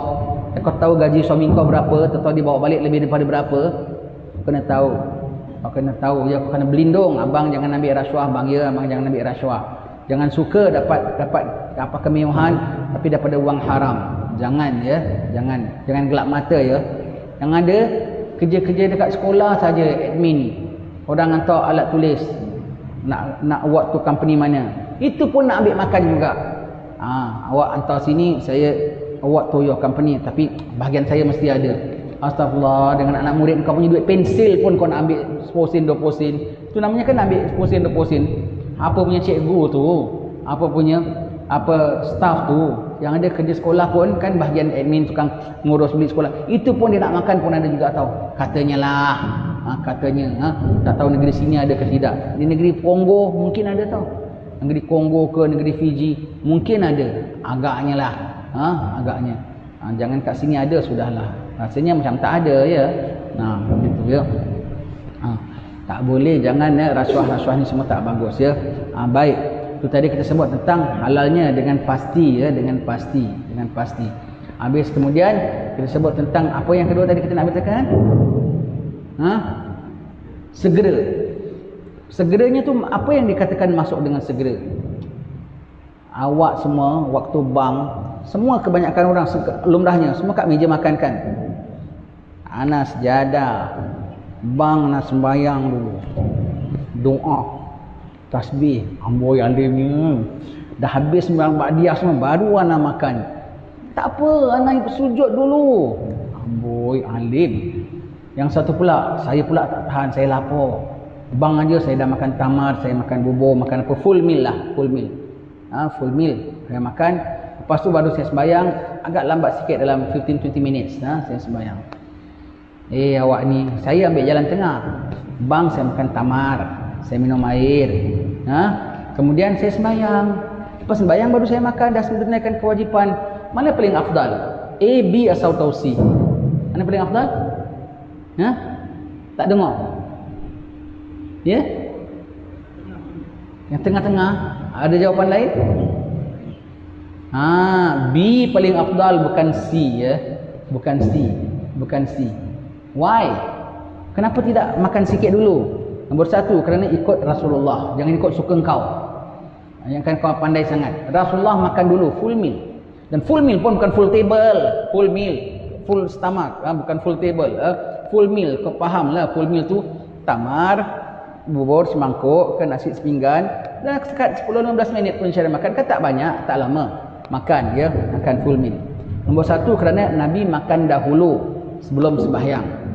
Kau tahu gaji suami kau berapa, atau dia bawa balik lebih daripada berapa, kau kena tahu, ya. Kau kena berlindung. Abang jangan ambil rasuah, abang jangan ambil rasuah. Jangan suka dapat apa kemewahan tapi daripada wang haram. Jangan, ya. Jangan gelap mata, ya. Yang ada kerja-kerja dekat sekolah saja, admin. Orang hantar alat tulis. Nak award tu company mana. Itu pun nak ambil makan juga. Awak hantar sini, saya award to your company, tapi bahagian saya mesti ada. Astagfirullah, dengan anak murid kau punya duit pensil pun kau nak ambil 10 sen 20 sen. Itu namanya kan ambil 10 sen 20 sen. Apa punya cikgu tu, apa punya staff tu yang ada kerja sekolah pun kan bahagian admin, tukang ngurus beli sekolah, itu pun dia nak makan pun ada juga tahu. Katanya lah, katanya tak tahu negeri sini ada ke tidak. Di negeri Kongo mungkin ada tahu. Negeri Kongo ke negeri Fiji mungkin ada. Agaknya lah, agaknya. Jangan kat sini ada sudahlah. Rasanya macam tak ada ya. Begitu ya. Tak boleh, jangan ya, rasuah-rasuah ni semua tak bagus ya. Baik. Itu tadi kita sebut tentang halalnya dengan pasti ya, dengan pasti. Habis kemudian kita sebut tentang apa yang kedua tadi kita nak beritakan? Segera. Segeranya tu apa yang dikatakan masuk dengan segera? Awak semua waktu bang, semua kebanyakan orang lumrahnya semua kat meja makan kan. Anas sejadah, bang nak sembahyang dulu, doa, tasbih, amboi alimnya. Dah habis sembahyang ba'diyah semua baru anak makan. Tak apa, anak bersujud dulu. Amboi alim. Yang satu pula, saya pula tak tahan, saya lapar. Bang aja saya dah makan tamar, saya makan bubur, makan apa, full meal lah, full meal. Full meal saya makan. Lepas tu baru saya sembahyang, agak lambat sikit dalam 15-20 minutes saya sembahyang. Awak ni, saya ambil jalan tengah. Bang saya makan tamar, saya minum air. Kemudian saya sembahyang. Lepas sembahyang baru saya makan, dah menunaikan kewajipan. Mana paling afdal? A, B atau C? Mana paling afdal? Tak dengar? Ya? Yang tengah-tengah. Ada jawapan lain? B paling afdal, bukan C ya. Bukan C. Why? Kenapa tidak makan sikit dulu? Nombor satu, kerana ikut Rasulullah. Jangan ikut suka kau. Yang kan kau pandai sangat. Rasulullah makan dulu full meal. Dan full meal pun bukan full table. Full meal, full stomach, bukan full table. Full meal, kau faham lah. Full meal tu tamar, bubur semangkuk, ke nasi sepinggan. Dan sekat 10-15 minit pun cara makan. Kan tak banyak, tak lama. Makan ya, makan full meal. Nombor satu, kerana Nabi makan dahulu sebelum sembahyang.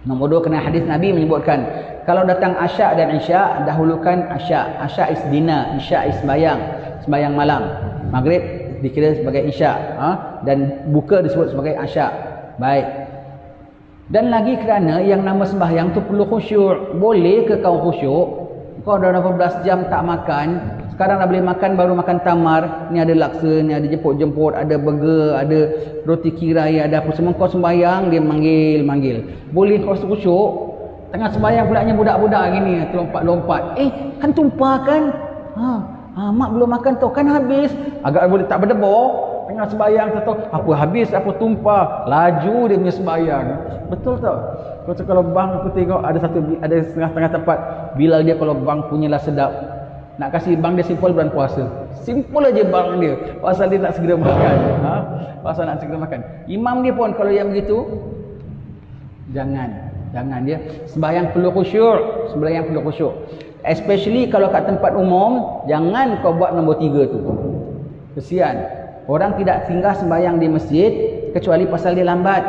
Nombor dua, kerana hadis Nabi menyebutkan kalau datang asyak dan isyak, dahulukan asyak. Asyak is dinner, isyak is sembahyang malam. Maghrib dikira sebagai isyak, dan buka disebut sebagai asyak. Baik. Dan lagi kerana yang nama sembahyang tu perlu khusyuk. Boleh ke kau khusyuk? Kau dah 18 jam tak makan, sekarang dah boleh makan, baru makan tamar, ni ada laksa, ni ada jemput-jemput, ada burger, ada roti kirai, ada apa semua, kau sembahyang, dia manggil. Boleh kau khusyuk? Tengah sembahyang pulaknya budak-budak gini, lompat-lompat. Kan tumpah kan? Mak belum makan tu, kan habis. Agak boleh tak berdebar. Tengah sembahyang tu, apa habis, apa tumpah. Laju dia punya sembahyang. Betul tak? Kalau bang aku tengok ada setengah-setengah tempat, Bilal dia kalau bang punyalah sedap. Nak kasih bang dia simple bulan puasa. Simple aja bang dia. Pasal dia nak segera makan. Pasal nak segera makan. Imam dia pun kalau yang begitu, jangan dia. Sembahyang perlu khusyuk. Especially kalau kat tempat umum, jangan kau buat nombor 3 tu. Kesian. Orang tidak singgah sembahyang di masjid kecuali pasal dia lambat.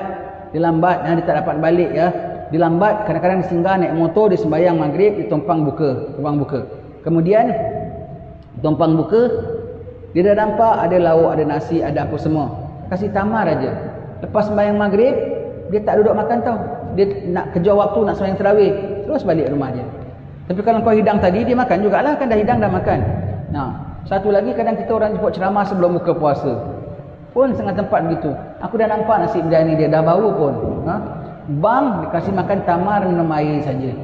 Dia tak dapat balik ya. Dia lambat, kadang-kadang singgah naik motor, dia sembahyang maghrib, dia tumpang buka. Kemudian tumpang buka, dia dah nampak ada lauk, ada nasi, ada apa semua. Kasih tamar aja. Lepas sembahyang maghrib, dia tak duduk makan tau. Dia nak kejar waktu, nak sembahyang tarawih, terus balik rumah dia. Tapi kalau kau hidang tadi, dia makan jugalah, kan dah hidang dah makan. Satu lagi, kadang kita orang buat ceramah sebelum buka puasa. Pun setengah tempat begitu. Aku dah nampak nasi biryani dia, dah bau pun. Bang, dikasih makan tamar, minum air saja.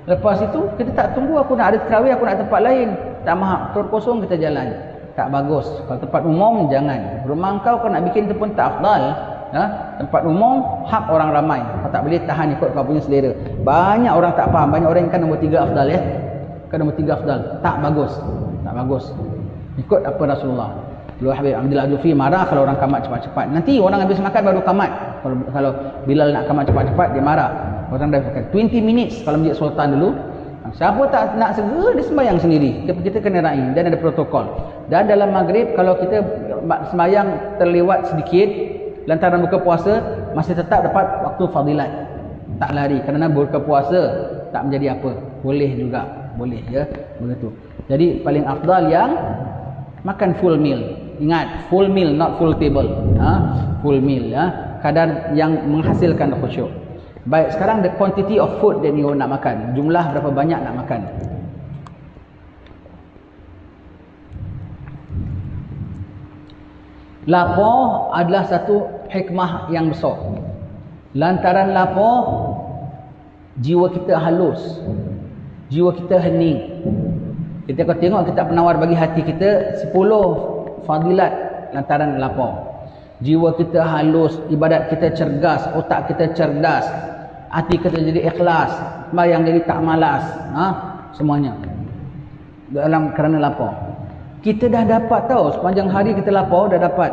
Lepas itu, kita tak tunggu, aku nak ada tarawih, aku nak tempat lain. Tak mahal, perut kosong kita jalan. Tak bagus. Kalau tempat umum, jangan. Rumah kau nak bikin tu pun tak afdal. Tempat umum, hak orang ramai. Kau tak boleh tahan ikut kau punya selera. Banyak orang tak faham. Banyak orang yang kan nombor 3 afdal ya. Kan nombor 3 afdal. Tak bagus. Ikut apa Rasulullah. Dulu Habib Abdullah Adufi marah kalau orang kamat cepat-cepat. Nanti orang habis makan baru kamat. Kalau Bilal nak kamat cepat-cepat, dia marah. Orang dah kata 20 minutes kalau Masjid Sultan dulu. Siapa tak nak segera, dia sembahyang sendiri. Kita kena raih dan ada protokol. Dan dalam maghrib kalau kita sembahyang terlewat sedikit lantaran buka puasa, masih tetap dapat waktu fadilat. Tak lari kerana buka puasa tak menjadi apa. Boleh juga, boleh ya, begitu. Jadi paling afdal yang makan full meal. Ingat, full meal, not full table. Full meal ya. Kadar yang menghasilkan khusyuk. Baik, sekarang the quantity of food that you nak makan. Jumlah berapa banyak nak makan. Lapar adalah satu hikmah yang besar. Lantaran lapar, jiwa kita halus. Jiwa kita hening. Kita kalau tengok kita penawar bagi hati kita 10 fadilat lantaran lapar. Jiwa kita halus, ibadat kita cergas, otak kita cerdas, hati kita jadi ikhlas, sembahyang jadi tak malas, semuanya dalam kerana lapar. Kita dah dapat tahu sepanjang hari kita lapar dah dapat.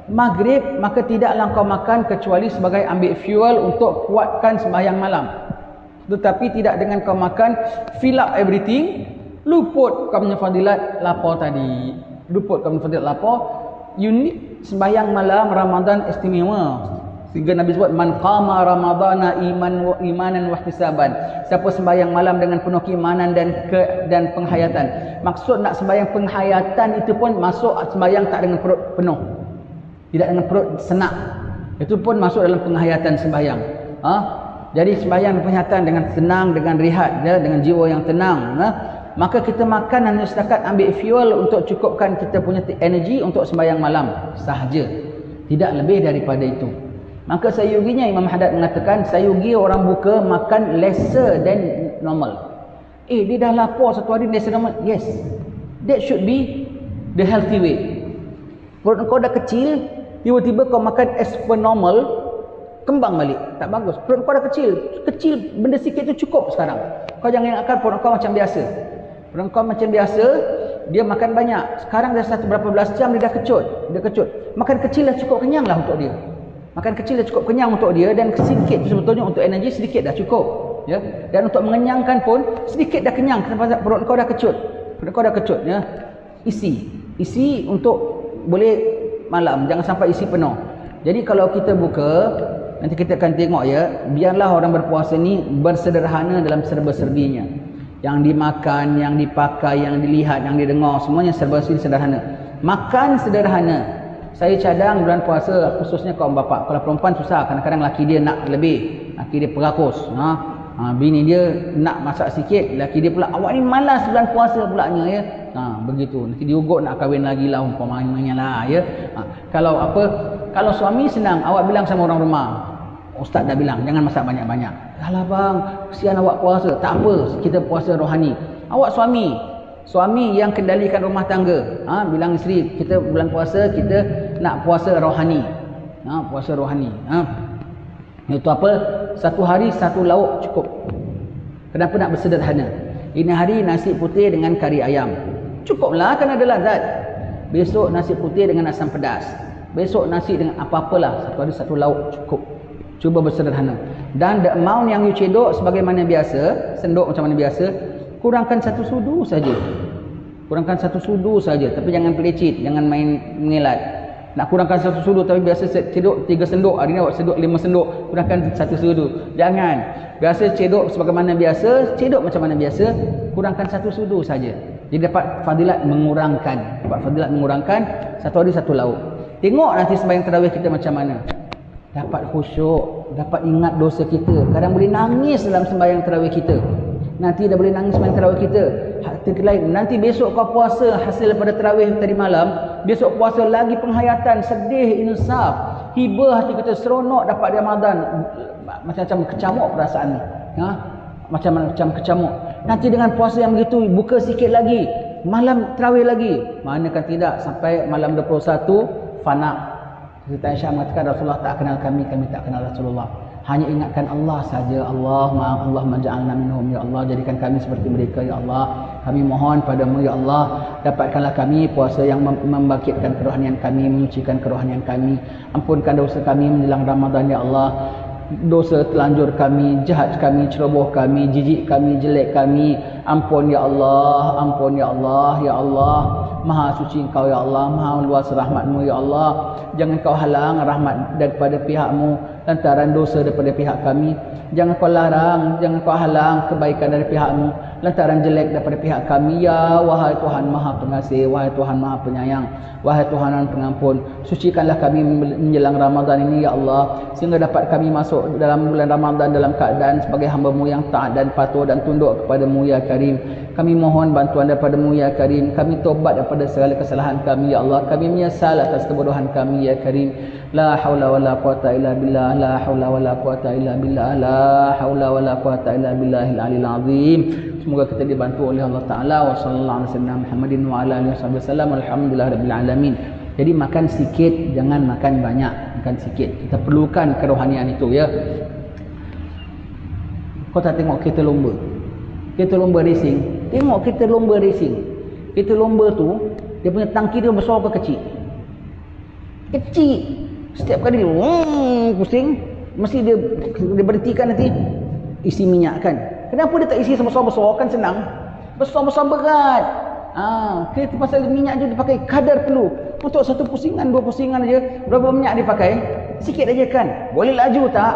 Maghrib maka tidaklah kau makan kecuali sebagai ambil fuel untuk kuatkan sembahyang malam. Tetapi tidak dengan kau makan fill up everything, luput kau punya fadilat lapar tadi. Luput kau punya fadilat lapar. Unik sembahyang malam Ramadan istimewa. Sehingga Nabi sebut man qama ramadana imanan wa ihtisaban. Siapa sembahyang malam dengan penuh keimanan dan penghayatan. Maksud nak sembahyang penghayatan itu pun masuk sembahyang tak dengan perut penuh. Tidak dengan perut senak. Itu pun masuk dalam penghayatan sembahyang. Jadi sembahyang penghayatan dengan tenang, dengan rehat ya, dengan jiwa yang tenang. Maka kita makan hanya setakat ambil fuel untuk cukupkan kita punya energi untuk sembahyang malam sahaja, tidak lebih daripada itu. Maka sayuginya Imam Haddad mengatakan sayugi orang buka makan lesser than normal. Dia dah lapar satu hari lesser normal. Yes, that should be the healthy way. Perut kau dah kecil, tiba-tiba kau makan as per normal, kembang balik, tak bagus. Perut kau dah kecil benda sikit tu cukup sekarang. Kau jangan ingatkan perut kau macam biasa. Orang kau macam biasa, dia makan banyak. Sekarang dah berapa belas jam dia dah kecut. Makan kecil dah cukup kenyang lah untuk dia. Makan kecil dah cukup kenyang untuk dia dan sedikit sebetulnya untuk energi sedikit dah cukup. Ya. Dan untuk mengenyangkan pun sedikit dah kenyang kerana perut kau dah kecut. Perut kau dah kecut ya. Isi untuk boleh malam, jangan sampai isi penuh. Jadi kalau kita buka, nanti kita akan tengok ya, biarlah orang berpuasa ni bersederhana dalam serba-serbinya. Yang dimakan, yang dipakai, yang dilihat, yang didengar, semuanya serba sederhana. Makan sederhana. Saya cadang bulan puasa, khususnya kaum bapa. Kalau perempuan susah, kadang-kadang laki dia nak lebih. Laki dia perakus. Bini dia nak masak sikit, laki dia pula, awak ni malas bulan puasa pulaknya ya. Begitu. Nanti diugut nak kahwin lagi lah umpamanya lah ya. Kalau suami senang, awak bilang sama orang rumah. Ustaz dah bilang jangan masak banyak-banyak. Alah bang, kesian awak puasa. Tak apa, kita puasa rohani. Awak suami yang kendalikan rumah tangga, bilang isteri kita bulan puasa kita nak puasa rohani. Puasa rohani. Itu apa? Satu hari satu lauk cukup. Kenapa nak bersederhana? Ini hari nasi putih dengan kari ayam. Cukuplah kan ada lazat. Besok nasi putih dengan asam pedas. Besok nasi dengan apa-apalah. Satu hari satu lauk cukup. Cuba bersederhana. Dan the amount yang you cedok sebagaimana biasa, sendok macam mana biasa, kurangkan 1 sudu saja. Kurangkan 1 sudu saja, tapi jangan pelicit, jangan main mengelat. Nak kurangkan 1 sudu tapi biasa cedok 3 sendok, hari ni awak cedok 5 sendok, kurangkan 1 sudu. Jangan. Biasa cedok sebagaimana biasa, cedok macam mana biasa, kurangkan 1 sudu saja. Jadi dapat fadilat mengurangkan. Satu hari satu lauk. Tengok nanti sembahyang tarawih kita macam mana. Dapat khusyuk, dapat ingat dosa kita. Kadang boleh nangis dalam sembahyang tarawih kita. Nanti dah boleh nangis sembahyang tarawih kita. Hati lain. Nanti besok kau puasa hasil daripada tarawih tadi malam, besok puasa lagi penghayatan, sedih, insaf, hibah hati kita, seronok dapat Ramadan. Macam-macam kecamuk perasaan ni. Macam kecamuk. Nanti dengan puasa yang begitu, buka sikit lagi, malam tarawih lagi. Manakah tidak sampai malam 21 fana. Cerita Aisyah mengatakan Rasulullah tak kenal kami, kami tak kenal Rasulullah. Hanya ingatkan Allah saja. Allah maj'alna minhum, ya Allah, jadikan kami seperti mereka, ya Allah. Kami mohon padamu, ya Allah, dapatkanlah kami puasa yang membangkitkan kerohanian kami, menyucikan kerohanian kami. Ampunkan dosa kami menjelang Ramadan, ya Allah. dosa telanjur kami, jahat kami, ceroboh kami, jijik kami, jelek kami. Ampun ya Allah, ampun ya Allah, ya Allah. Maha suci Engkau ya Allah, maha luas rahmat-Mu ya Allah. Jangan Kau halang rahmat daripada pihak-Mu lantaran dosa daripada pihak kami. Jangan Kau larang, jangan Kau halang kebaikan dari pihak-Mu lantaran jelek daripada pihak kami. Ya wahai Tuhan Maha Pengasih, wahai Tuhan Maha Penyayang, wahai Tuhan yang Pengampun, sucikanlah kami menjelang Ramadan ini ya Allah, sehingga dapat kami masuk dalam bulan Ramadan dalam keadaan sebagai hamba-Mu yang taat dan patuh dan tunduk kepada-Mu ya Karim. Kami mohon bantuan daripada-Mu ya Karim. Kami tobat daripada segala kesalahan kami ya Allah. Kami menyesal atas kebodohan kami ya Karim. La haula wala quwata illa billah, la haula wala quwata illa billah, la haula wala quwata illa billahil aliyil azim. Semoga kita dibantu oleh Allah Taala. Wa sallallahu alaihi wasallam Muhammadin wa ala alihi wasallam. Alhamdulillahirabbil alamin. Jadi makan sikit, jangan makan banyak, makan sikit. Kita perlukan kerohanian itu ya. Kau tak tengok kereta lomba? Kereta lomba racing. Tengok kereta lomba racing. Kereta lomba tu, dia punya tangki dia besar apa kecil? Kecil. Setiap kali dia pusing, mesti dia berhentikan nanti isi minyak kan. Kenapa dia tak isi besar-besar? Kan senang. Besar-besar berat. Kereta pasal minyak je dia pakai kadar perlu. Untuk satu pusingan, dua pusingan aja, berapa minyak dia pakai? Sikit aja kan. Boleh laju tak?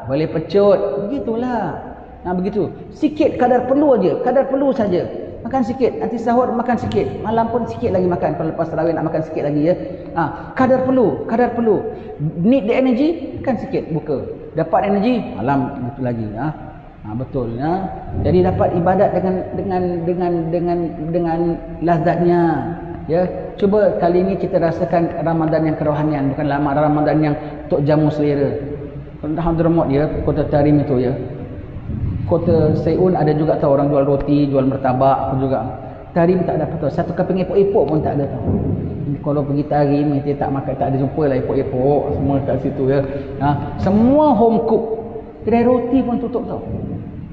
Boleh pecut. Begitulah. Begitu. Sikit kadar perlu aja, kadar perlu saja. Makan sikit, nanti sahur makan sikit, malam pun sikit lagi makan. Kalau lepas tarawih nak makan sikit lagi ya. Kadar perlu, kadar perlu. Need the energy, makan sikit buka. Dapat energy, malam betul lagi. Betul ya. Jadi dapat ibadat dengan lazatnya. Ya, cuba kali ini kita rasakan Ramadan yang kerohanian, bukan lama Ramadan yang untuk jamu selera. Hadramaut ya, kota Tarim itu ya. Kota Saiun ada juga tahu orang jual roti, jual martabak pun juga. Tarim tak ada apa-apa. Satu keping epok-epok pun tak ada tahu. Kalau pergi Tarim dia tak makan, tak ada jumpa lah epok-epok semua kat situ ya. Semua home cook. Kedai roti pun tutup tahu.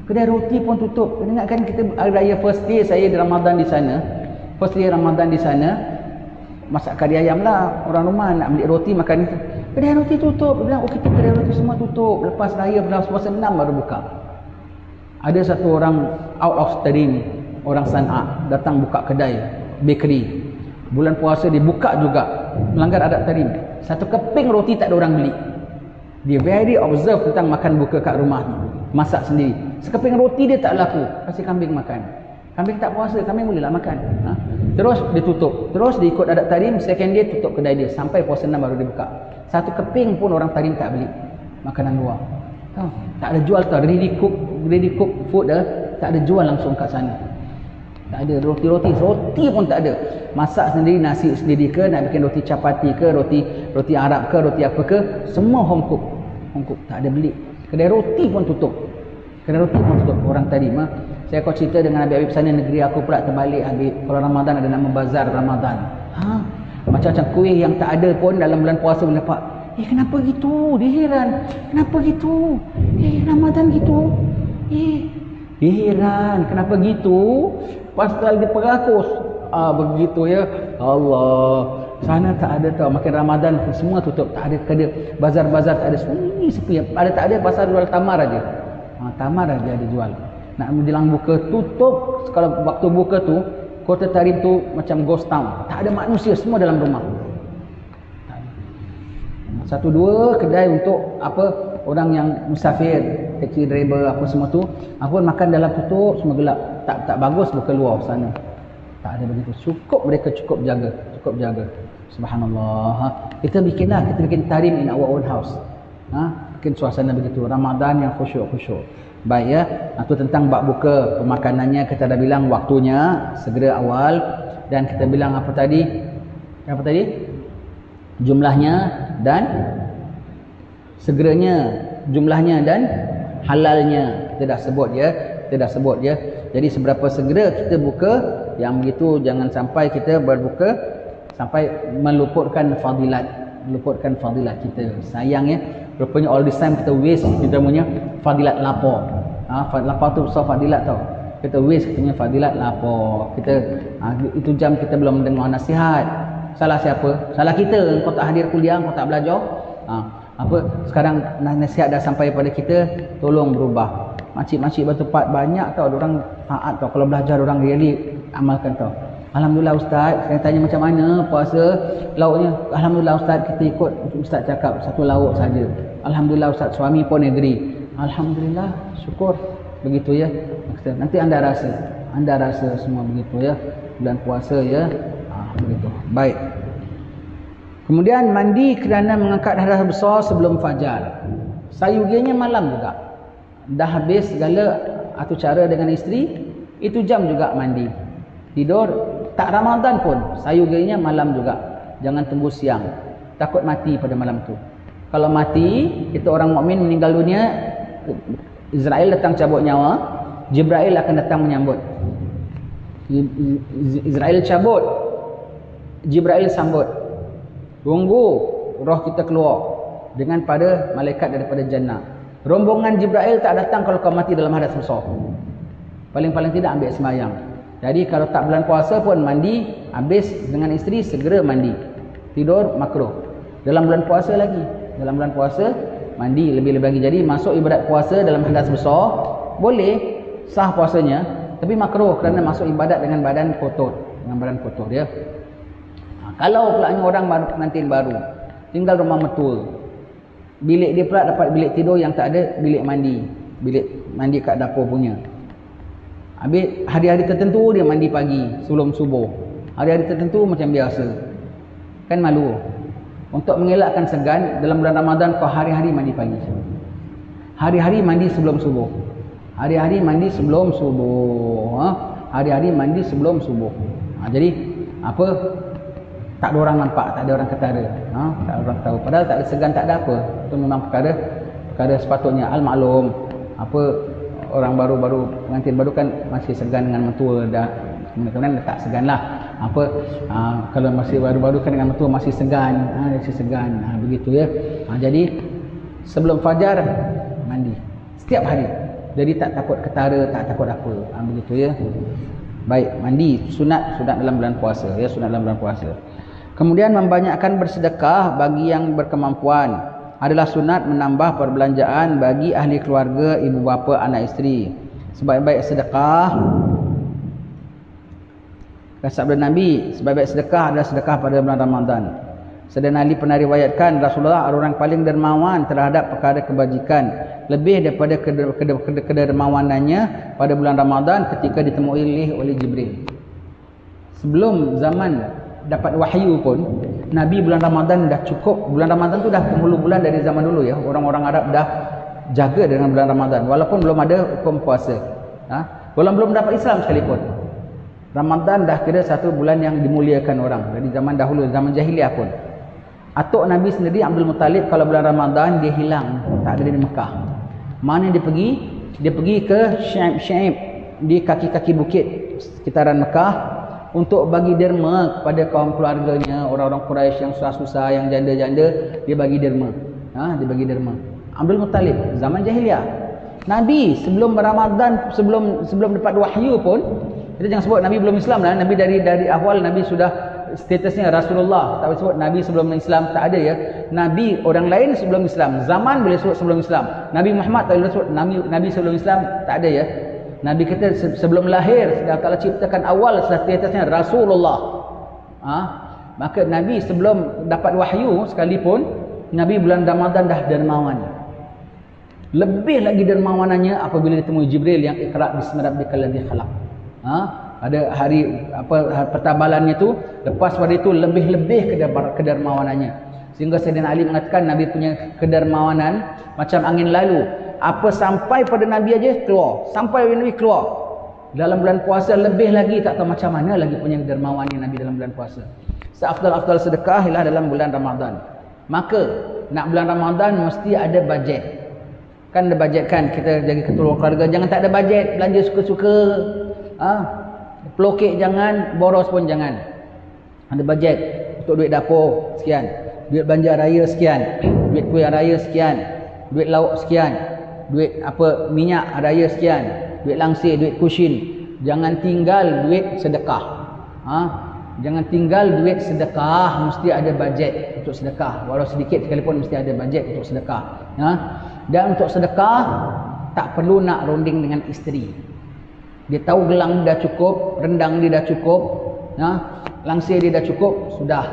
Kedai roti pun tutup. Ingatkan kita hari raya first day saya di Ramadan di sana. First day Ramadan di sana, masak kari ayam lah. Orang rumah nak beli roti makan itu. Kedai roti tutup. Dia bilang, kita kedai roti semua tutup. Lepas raya bulan puasa 6 baru buka. Ada satu orang out of Tarim, orang Sana'a, datang buka kedai bakery. Bulan puasa dibuka juga, melanggar adat Tarim. Satu keping roti tak ada orang beli. Dia very observe tentang makan buka kat rumah ni. Masak sendiri. Sekeping roti dia tak laku, kasih kambing makan. Kambing tak puasa, kambing bolehlah makan. Terus dia tutup. Terus dia ikut adat Tarim, second day tutup kedai dia. Sampai puasa 6 baru dia buka. Satu keping pun orang Tarim tak beli. Makanan luar. Tak ada jual tau. Ready cook food tak ada jual langsung kat sana. Tak ada roti pun tak ada. Masak sendiri, nasi sendiri ke, nak bikin roti capati ke, roti Arab ke, roti apa ke, semua home cook. Tak ada beli. Kedai roti pun tutup. Orang Tarim. Saya kau cerita dengan Habib sana, negeri aku pula terbalik Habib. Kalau Ramadan ada nama bazar Ramadan. Macam-macam kuih yang tak ada pun dalam bulan puasa boleh dapat. Kenapa gitu? Dia heran. Kenapa gitu? Ramadan gitu. Dia heran. Kenapa gitu? Pasal dia perakus. Begitu ya. Allah. Sana tak ada tau. Makin Ramadan semua tutup. Tak ada. Bazar-bazar tak ada. Sepi. Ada tak ada pasal jual tamar aja. Tamar aja ada jual. Nak menjelang buka tutup. Kalau waktu buka tu, Kota Tarim tu macam ghost town. Tak ada manusia, semua dalam rumah. Satu dua kedai untuk orang yang musafir, taxi driver apa semua tu, makan dalam tutup, semua gelap. Tak bagus buka luar sana. Tak ada begitu. Mereka cukup jaga. Subhanallah. Kita bikin Tarim in our own house. Bikin suasana begitu. Ramadan yang khusyuk. Baik ya. Itu tentang bab buka. Pemakanannya kita dah bilang waktunya segera awal, dan kita bilang apa tadi? Jumlahnya dan segeranya, jumlahnya dan halalnya kita dah sebut ya. Jadi seberapa segera kita buka, yang begitu jangan sampai kita berbuka sampai meluputkan fadilat kita. Sayang ya, rupanya all this time kita waste kita punya fadilat lapar. Lapar tu besar fadilat tau. Kita waste kita punya fadilat lapar. Itu jam kita belum mendengar nasihat. Salah siapa? Salah kita. Kau tak hadir kuliah, kau tak belajar. Sekarang nasihat dah sampai pada kita, tolong berubah. Makcik-makcik bertempat banyak tau, orang taat tau, kalau belajar orang really amalkan tau. Alhamdulillah Ustaz, saya tanya macam mana puasa lauknya. Alhamdulillah Ustaz, kita ikut Ustaz cakap satu lauk saja. Alhamdulillah Ustaz, suami pun agree. Alhamdulillah, syukur. Begitu ya. Nanti anda rasa semua begitu ya. Bulan puasa ya. Begitu. Baik. Kemudian mandi kerana mengangkat hadas besar sebelum fajar. Sayugianya malam juga. Dah habis segala atur cara dengan isteri, itu jam juga mandi. Tidur tak Ramadan pun sayugianya malam juga. Jangan tunggu siang. Takut mati pada malam tu. Kalau mati, itu orang mukmin meninggal dunia, Israel datang cabut nyawa, Jibril akan datang menyambut. Israel cabut, Jibril sambut. Tunggu roh kita keluar dengan pada malaikat daripada jannah. Rombongan Jibril tak datang kalau kau mati dalam hadas besar. Paling-paling tidak ambil sembahyang. Jadi kalau tak bulan puasa pun mandi, habis dengan isteri segera mandi. Tidur makruh. Dalam bulan puasa lagi. Dalam bulan puasa mandi lebih-lebih lagi. Jadi masuk ibadat puasa dalam hadas besar boleh sah puasanya, tapi makruh kerana masuk ibadat dengan badan kotor, dengan badan kotor dia. Kalau pula orang pengantin baru tinggal rumah mertua, bilik dia pula dapat bilik tidur yang tak ada bilik mandi kat dapur punya. Habis hari-hari tertentu dia mandi pagi sebelum subuh, hari-hari tertentu macam biasa, kan malu. Untuk mengelakkan segan, dalam bulan Ramadan kau hari-hari mandi pagi, hari-hari mandi sebelum subuh, hari-hari mandi sebelum subuh, hari-hari mandi sebelum subuh. Jadi tak ada orang nampak, tak ada orang ketara, tak ada orang tahu. Padahal tak ada segan, tak ada apa. Itu memang perkara sepatutnya. Al-maklum, orang baru pengantin baru kan masih segan dengan mentua, dah kemudian tak segan lah. Kalau masih baru-baru kan dengan mentua masih segan, begitu ya. Jadi sebelum fajar mandi setiap hari. Jadi tak takut ketara, tak takut apa. Begitu ya. Baik, mandi sunat dalam bulan puasa ya, sunat dalam bulan puasa. Kemudian membanyakkan bersedekah bagi yang berkemampuan adalah sunat menambah perbelanjaan bagi ahli keluarga, ibu bapa, anak isteri. Sebaik-baik sedekah, sabda Nabi, sebaik-baik sedekah adalah sedekah pada bulan Ramadan. Sayyidina Ali pernah riwayatkan Rasulullah adalah orang paling dermawan terhadap perkara kebajikan, lebih daripada kedermawanannya pada bulan Ramadan ketika ditemui oleh Jibril. Sebelum zaman dapat wahyu pun, Nabi bulan Ramadan dah cukup. Bulan Ramadan tu dah penghulu bulan dari zaman dulu ya. Orang-orang Arab dah jaga dengan bulan Ramadan walaupun belum ada hukum puasa. Belum dapat Islam sekalipun. Ramadan dah kira satu bulan yang dimuliakan orang dari zaman dahulu, zaman jahiliah pun. Atuk Nabi sendiri Abdul Muttalib kalau bulan Ramadan dia hilang, tak ada di Mekah. Mana dia pergi? Dia pergi ke Syaib di kaki-kaki bukit sekitaran Mekah untuk bagi derma kepada kaum keluarganya, orang-orang Quraisy yang susah-susah, yang janda-janda, dia bagi derma. Dia bagi derma. Abdul Muttalib zaman jahiliah. Nabi sebelum Ramadan, sebelum dapat wahyu pun, kita jangan sebut Nabi belum Islam lah. Nabi dari awal Nabi sudah statusnya Rasulullah. Tak boleh sebut Nabi sebelum Islam, tak ada ya. Nabi orang lain sebelum Islam, zaman boleh sebut sebelum Islam. Nabi Muhammad tak boleh sebut Nabi sebelum Islam, tak ada ya. Nabi kita sebelum lahir sudah Allah ciptakan awal statusnya Rasulullah. Maka Nabi sebelum dapat wahyu sekalipun, Nabi bulan Ramadan dah dermawan. Lebih lagi dermawanannya apabila ditemui Jibril yang Iqra bismi rabbikal ladzi khalaq. Ada hari pertabalannya tu, lepas pada itu lebih-lebih kedermawanannya. Sehingga Sayyidina Ali mengatakan Nabi punya kedermawanan macam angin lalu. Apa sampai pada Nabi aja keluar, sampai Nabi keluar. Dalam bulan puasa lebih lagi, tak tahu macam mana lagi punya dermawannya Nabi dalam bulan puasa. Seafdal-afdal sedekah ialah dalam bulan Ramadan. Maka nak bulan Ramadan mesti ada bajet. Kan ada bajet kan, kita jaga ketua keluarga, jangan tak ada bajet, belanja suka-suka. Pelokek jangan, boros pun jangan. Ada bajet untuk duit dapur sekian, duit belanja raya sekian, duit kuih raya sekian, duit lauk sekian, duit minyak raya sekian, duit langsir, duit kushin. Jangan tinggal duit sedekah. Jangan tinggal duit sedekah, mesti ada bajet untuk sedekah. Walau sedikit sekalipun mesti ada bajet untuk sedekah. Ya. Dan untuk sedekah tak perlu nak runding dengan isteri. Dia tahu gelang dia dah cukup, rendang dia dah cukup, ya, langsir dia dah cukup, sudah.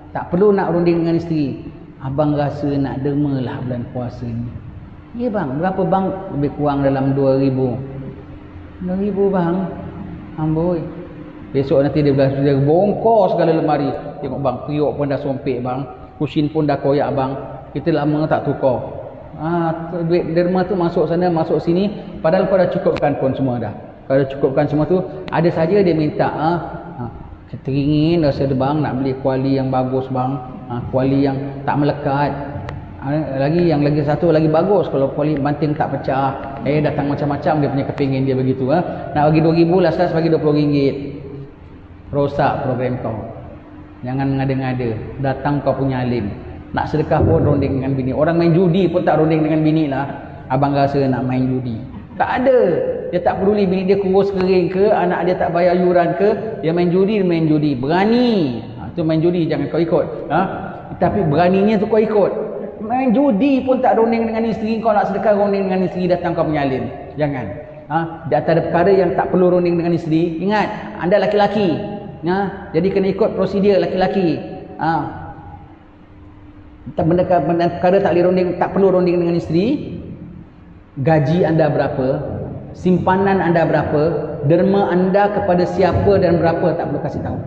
Tak perlu nak runding dengan isteri. Abang rasa nak derma lah bulan puasa ni. Ya bang, berapa bang? Lebih kurang dalam 2,000. 2,000 bang. Amboi. Besok nanti dia bongkar segala lemari. Tengok bang, periuk pun dah sompek bang. Kusin pun dah koyak bang. Kita lama tak tukar. Duit derma tu masuk sana, masuk sini. Padahal kau dah cukupkan pun semua dah. Kau dah cukupkan semua tu. Ada saja dia minta. Teringin rasa dia bang nak beli kuali yang bagus bang. Kuali yang tak melekat. Yang lagi satu lagi bagus. Kalau kuali banting tak pecah. Datang macam-macam dia punya kepingin dia begitu. Nak bagi 2,000 lah, sekarang bagi RM20. Rosak program kau. Jangan mengada-ngada. Datang kau punya alim. Nak sedekah pun runding dengan bini. Orang main judi pun tak runding dengan bini lah. Abang rasa nak main judi. Tak ada. Dia tak peduli bini dia kurus kering ke, anak dia tak bayar yuran ke, dia main judi, main judi. Berani. Tu main judi, jangan kau ikut. Tapi beraninya tu kau ikut. Main judi pun tak runding dengan isteri kau, nak sedekah runding dengan isteri, datang kau punya alim. Jangan. Di antara perkara yang tak perlu runding dengan isteri, ingat, anda laki-laki. Jadi kena ikut prosedur laki-laki. Benda perkara tak perlu runding dengan isteri. Gaji anda berapa, simpanan anda berapa, derma anda kepada siapa dan berapa, tak perlu kasih tahu.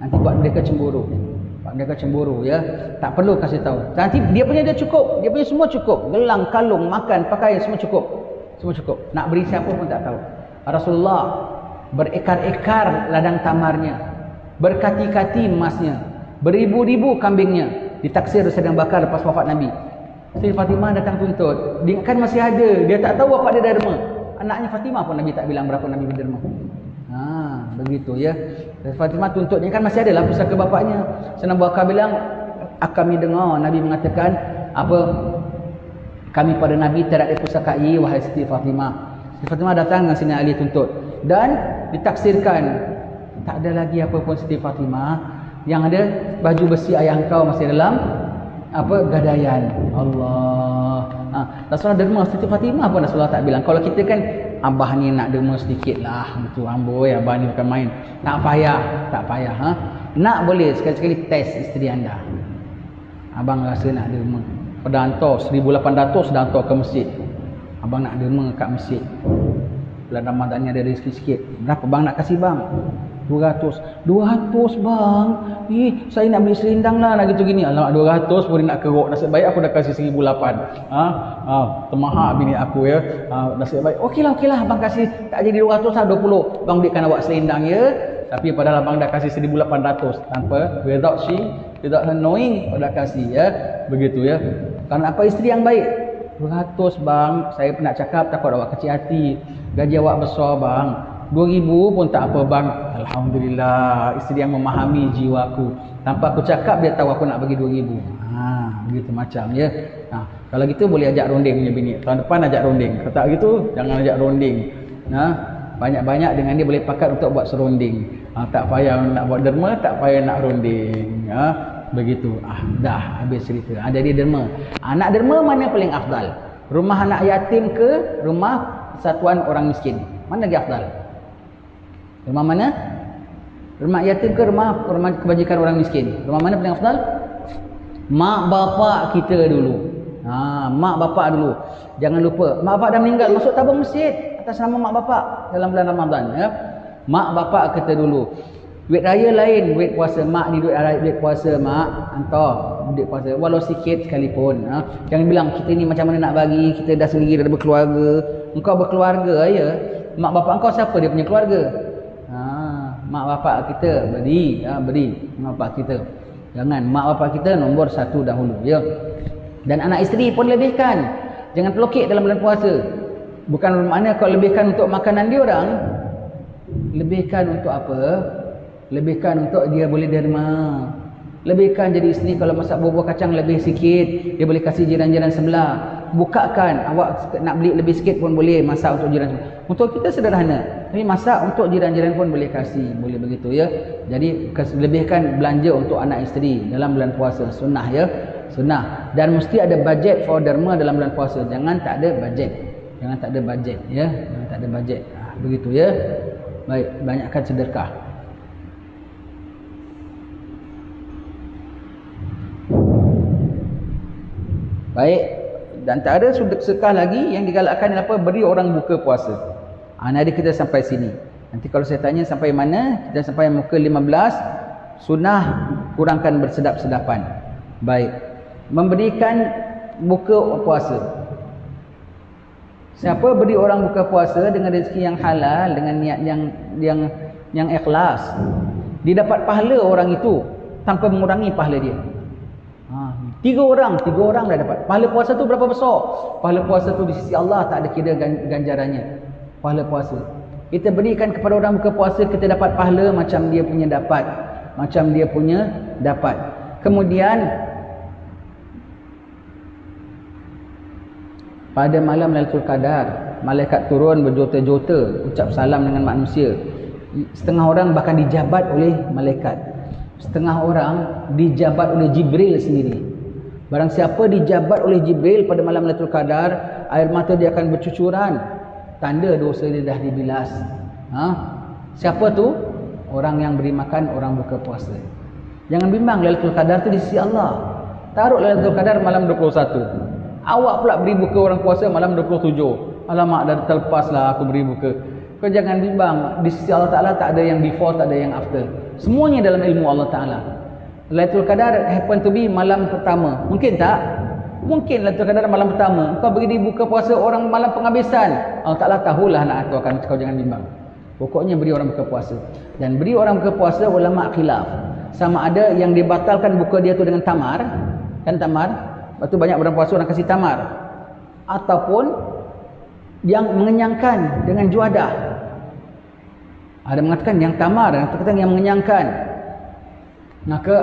Nanti buat mereka cemburu. Ya, tak perlu kasih tahu. Nanti dia punya dah cukup, dia punya semua cukup. Gelang, kalung, makan, pakaian semua cukup. Semua cukup. Nak beri siapa pun tak tahu. Rasulullah berekar-ekar ladang tamarnya, berkati-kati emasnya, beribu-ribu kambingnya ditaksir sedang bakar lepas wafat Nabi. Siti Fatimah datang tuntut. Dia kan masih ada, dia tak tahu apa dia derma. Anaknya Fatimah pun Nabi tak bilang berapa Nabi berderma. Begitu ya. Siti Fatimah tuntut, dia kan masih ada lah pusaka bapaknya. Senang Bakar bilang, kami dengar Nabi mengatakan apa, kami pada Nabi tidak ada pusakai, wahai Siti Fatimah. Siti Fatimah datang dengan Sina Ali tuntut. Dan ditaksirkan tak ada lagi apa pun Siti Fatimah, yang ada baju besi ayah kau masih dalam gadaian. Allah. Rasulullah derma Siti Fatimah pun Rasulullah tak bilang. Kalau kita kan, abah ni nak derma sedikit lah, betul amboi, abah ni bukan main. Tak payah. Nak boleh sekali-sekali test isteri anda. Abang rasa nak derma, pada hantar 1,800 dah hantar ke masjid. Abang nak derma kat masjid, bulan Ramadan ni ada rezeki sikit. Berapa bang nak kasih bang? 200 bang. Saya nak beli selendang lah, nak gitu gini. Alamak, 200 boleh nak keruk. Nasib baik aku dah kasih 1,800. Termahak bini aku ya. Nasib baik. Okeylah abang kasih, tak jadi 200 lah, 20. Bang belikan awak selendang ya. Tapi padahal abang dah kasih 1,800 tanpa, without her knowing, dah kasih ya. Begitu ya. Karena apa? Isteri yang baik. 200 bang, saya pernah cakap takut awak kecil hati. Gaji awak besar bang. 2,000 pun tak apa bang. Alhamdulillah, isteri yang memahami jiwaku. Tanpa aku cakap dia tahu aku nak bagi 2,000. Begitu macam ya. Kalau gitu boleh ajak ronding punya bini. Tahun depan ajak ronding. Kalau tak gitu jangan ajak ronding. Banyak-banyak dengan dia boleh pakat untuk buat seronding. Tak payah nak buat derma, tak payah nak ronding. Begitu. Dah habis cerita. Jadi derma. Nak derma mana paling afdal? Rumah anak yatim ke rumah satuan orang miskin? Mana lagi afdal? Rumah mana? Rumah yatim ke rumah kebajikan orang miskin? Rumah mana paling afdal? Mak bapak kita dulu. Mak bapak dulu. Jangan lupa, mak bapak dah meninggal, masuk tabung masjid atas nama mak bapak dalam bulan Ramadan ya. Mak bapak kita dulu. Duit raya lain, duit puasa mak ni, duit puasa mak, hantar duit puasa walau sikit sekalipun. Jangan bilang kita ni macam mana nak bagi, kita dah sendiri, dah berkeluarga. Engkau berkeluarga ya. Mak bapak engkau siapa dia punya keluarga? Mak bapak kita beri mak bapak kita. Jangan, mak bapak kita nombor satu dahulu ya. Dan anak isteri pun lebihkan. Jangan pelukik dalam bulan puasa. Bukan bermakna kau lebihkan untuk makanan dia orang. Lebihkan untuk apa? Lebihkan untuk dia boleh derma. Lebihkan jadi isteri kalau masak bubur kacang lebih sikit, dia boleh kasih jiran-jiran sebelah. Bukakan, awak nak beli lebih sikit pun boleh masak untuk jiran sebelah. Untuk kita sederhana. Tapi masak untuk jiran-jiran pun boleh kasih, boleh begitu ya. Jadi lebihkan belanja untuk anak isteri dalam bulan puasa, sunnah ya, sunnah. Dan mesti ada bajet for derma dalam bulan puasa. Jangan tak ada bajet, jangan tak ada bajet ya, jangan tak ada bajet. Begitu ya. Baik, banyakkan sedekah. Baik, dan tak ada sedekah lagi yang digalakkan apa? Beri orang buka puasa. Nanti kita sampai sini. Nanti kalau saya tanya sampai mana, kita sampai muka 15. Sunnah kurangkan bersedap-sedapan. Baik, memberikan buka puasa. Siapa beri orang buka puasa dengan rezeki yang halal, dengan niat yang ikhlas, dia dapat pahala orang itu tanpa mengurangi pahala dia. Tiga orang dah dapat. Pahala puasa tu berapa besar? Pahala puasa tu di sisi Allah tak ada kira ganjarannya. Pahala puasa. Kita berikan kepada orang buka puasa, kita dapat pahala macam dia punya dapat. Macam dia punya dapat. Kemudian pada malam Lailatul Qadar, malaikat turun berjuta-juta ucap salam dengan manusia. Setengah orang bahkan dijabat oleh malaikat. Setengah orang dijabat oleh Jibril sendiri. Barang siapa dijabat oleh Jibril pada malam Lailatul Qadar, air mata dia akan bercucuran. Tanda dosa dia dah dibilas. Siapa tu? Orang yang beri makan orang buka puasa. Jangan bimbang, Lailatul Qadar tu di sisi Allah. Taruh Lailatul Qadar malam 21. Awak pula beri buka orang puasa malam 27. Alamak, dah terlepas lah aku beri buka. Kau jangan bimbang, di sisi Allah Ta'ala tak ada yang before, tak ada yang after. Semuanya dalam ilmu Allah Ta'ala. Lailatul Qadar happen to be malam pertama. Mungkin tak? Mungkin Lailatul Qadar malam pertama. Kau beri buka puasa orang malam penghabisan. Allah Ta'ala tahulah nak aturkan. Kau jangan bimbang. Pokoknya beri orang buka puasa. Dan beri orang buka puasa, ulama khilaf. Sama ada yang dibatalkan buka dia tu dengan tamar. Kan tamar? Lepas tu banyak orang puasa orang kasih tamar. Ataupun yang mengenyangkan dengan juadah. Ada mengatakan yang tamar, ada mengatakan yang mengenyangkan. Maka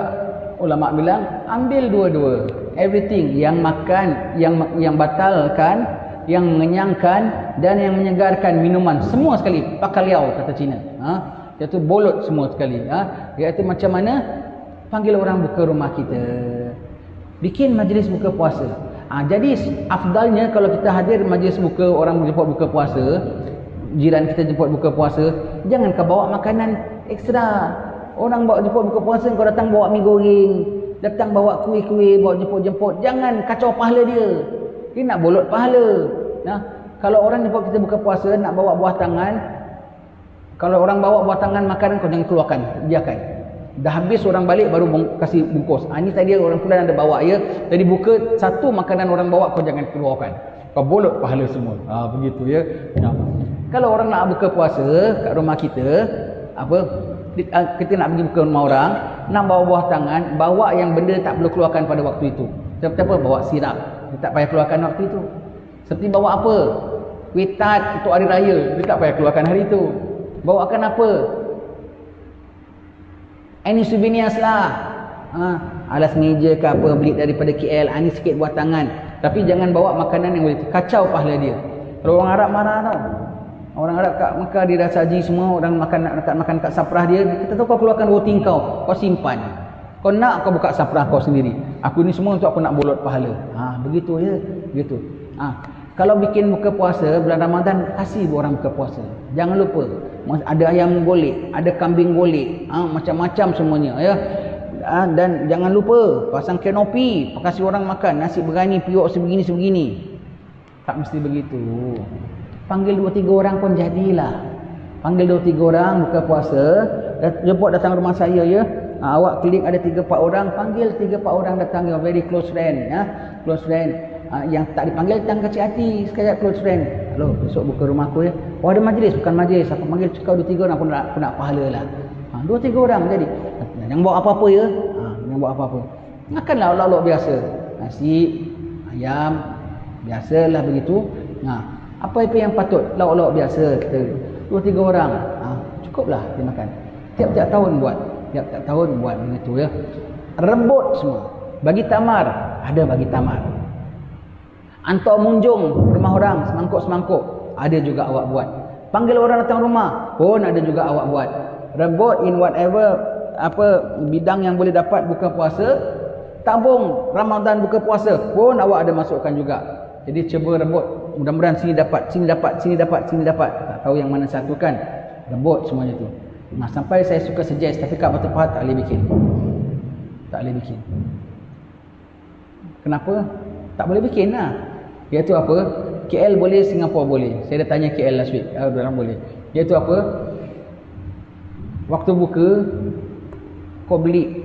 ulama bilang ambil dua-dua. Everything yang makan, yang batalkan, yang mengenyangkan dan yang menyegarkan minuman, semua sekali pakai liau kata Cina. Iaitu bolot semua sekali. Iaitu macam mana? Panggil orang buka rumah kita. Bikin majlis buka puasa. Jadi afdalnya kalau kita hadir majlis buka, orang jemput buka puasa, jiran kita jemput buka puasa, jangan kau bawa makanan ekstra. Orang bawa jemput buka puasa, kau datang bawa mi goreng, datang bawa kuih-kuih, bawa jemput-jemput. Jangan kacau pahala dia. Dia nak bolot pahala. Kalau orang jemput kita buka puasa, nak bawa buah tangan, kalau orang bawa buah tangan makanan, kau jangan keluarkan, biarkan. Dah habis orang balik baru kasih bungkus. Ini tadi orang Kelantan ada bawa ya. Tadi buka satu makanan orang bawa, kau jangan keluarkan. Kau bolot pahala semua. Begitu ya. Kalau orang nak buka puasa kat rumah kita, kita nak pergi buka rumah orang, nak bawa buah tangan, bawa yang benda tak perlu keluarkan pada waktu itu. Seperti apa? Bawa sirap. Dia tak payah keluarkan waktu itu. Seperti bawa apa? Kuih tart untuk hari raya. Dia tak payah keluarkan hari itu. Bawakan apa? Ini souvenirs lah. Alas meja ke apa, beli daripada KL. Ini sikit buah tangan. Tapi jangan bawa makanan yang boleh kacau pahala dia. Kalau orang Arab marah tau. Orang Arab kat Mekah dia dah saji semua, orang makan kat saprah dia. Kita tahu kau keluarkan roti kau simpan. Kau nak kau buka saprah kau sendiri. Aku ni semua untuk aku nak bolot pahala. Begitu ya, begitu. Kalau bikin buka puasa bulan Ramadan, kasih orang buka puasa. Jangan lupa. Ada ayam golek, ada kambing golek, macam-macam semuanya ya. Dan jangan lupa pasang kanopi, kasih orang makan nasi berani piuk sebegini. Tak mesti begitu. Panggil 2-3 orang pun jadilah. Panggil 2-3 orang buka puasa, jemput datang rumah saya ya. Awak klik ada 3-4 orang, panggil 3-4 orang datang, your very close friend ya. Close friend. Yang tak dipanggil datang kecil hati sekejap close friend. Hello, besok buka rumah aku ya. Ada majlis, bukan majlis. Aku panggil kau 2-3 orang pun nak pahala lah. 2-3 orang jadi. Jangan bawa apa-apa ya. Jangan bawa apa-apa. Makanlah lauk-lauk biasa. Nasi, ayam, biasalah begitu. Apa-apa yang patut lauk-lauk biasa kita 2-3 orang. Cukuplah dia makan. Tiap-tiap tahun buat. Tiap-tiap tahun buat begitu ya. Rembut semua. Bagi tamar, ada bagi tamar. Hantar munjung rumah orang semangkuk-semangkuk, ada juga awak buat. Panggil orang datang rumah pun ada juga awak buat. Rebut in whatever bidang yang boleh dapat buka puasa. Tabung Ramadan buka puasa pun awak ada masukkan juga. Jadi cuba rebut, mudah-mudahan sini dapat, sini dapat, sini dapat, sini dapat. Tak tahu yang mana satu kan. Rebut semuanya tu. Nah, sampai saya suka suggest, tapi Kak Batul Fahad tak boleh bikin. Tak boleh bikin. Kenapa? Tak boleh bikin lah. Iaitu apa? KL boleh, Singapura boleh. Saya dah tanya KL last week. Orang boleh. Iaitu apa? Waktu buka, kau beli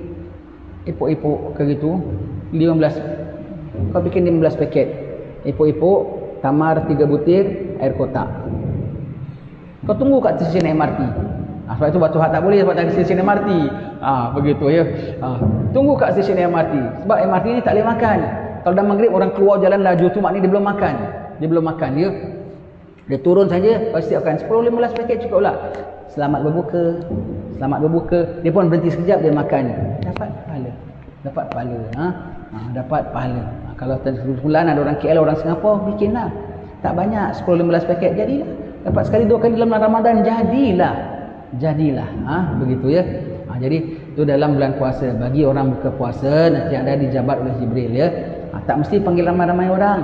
epok-epok ke gitu, 15. Kau bikin 15 paket. Epok-epok, tamar 3 butir, air kotak. Kau tunggu kat stesen MRT. Sebab itu Batul Fahad tak boleh sebab tak ada stesen MRT. Begitu ya. Tunggu kat stesen MRT. Sebab MRT ni tak boleh makan. Kalau dah maghrib orang keluar jalan laju tu, maknanya dia belum makan. Dia belum makan dia. Dia turun saja, pasti akan 10-15 paket cukup lah. Selamat berbuka. Selamat berbuka. Dia pun berhenti sekejap, dia makan. Dapat pahala. Dapat pahala. Dapat pahala. Kalau bulan ada orang KL, orang Singapura, bikinlah. Tak banyak, 10-15 paket, jadilah. Dapat sekali 2 kali dalam Ramadan, jadilah. Begitu ya. Jadi itu dalam bulan puasa. Bagi orang buka puasa, nanti ada dijabat oleh Jibril ya. Tak mesti panggil ramai-ramai orang.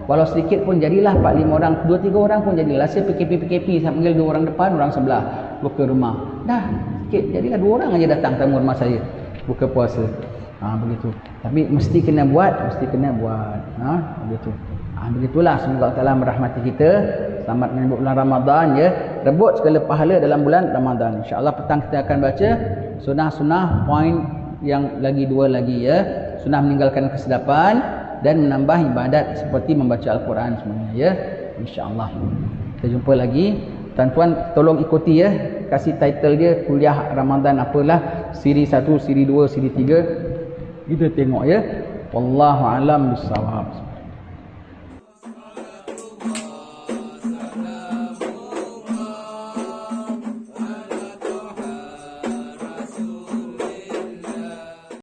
Walau sedikit pun jadilah 4-5 orang, 2-3 orang pun jadilah. Saya PKP saya panggil 2 orang depan, orang sebelah buka rumah. Dah sikit jadilah 2 orang aja datang tamu rumah saya buka puasa. Begitu. Tapi mesti kena buat. Begitu. Begitulah, semoga Allah Taala merahmati kita. Selamat menyambut bulan Ramadan ya. Rebut segala pahala dalam bulan Ramadan. Insya-Allah petang kita akan baca sunah-sunah poin yang lagi 2 lagi ya. Sunah meninggalkan kesedapan dan menambah ibadat seperti membaca Al-Quran semuanya ya. Insya-Allah. Kita jumpa lagi. Tuan-tuan tolong ikuti ya. Kasih title dia kuliah Ramadan apalah, siri 1, siri 2, siri 3. Kita tengok ya. Wallahu alam bissawab.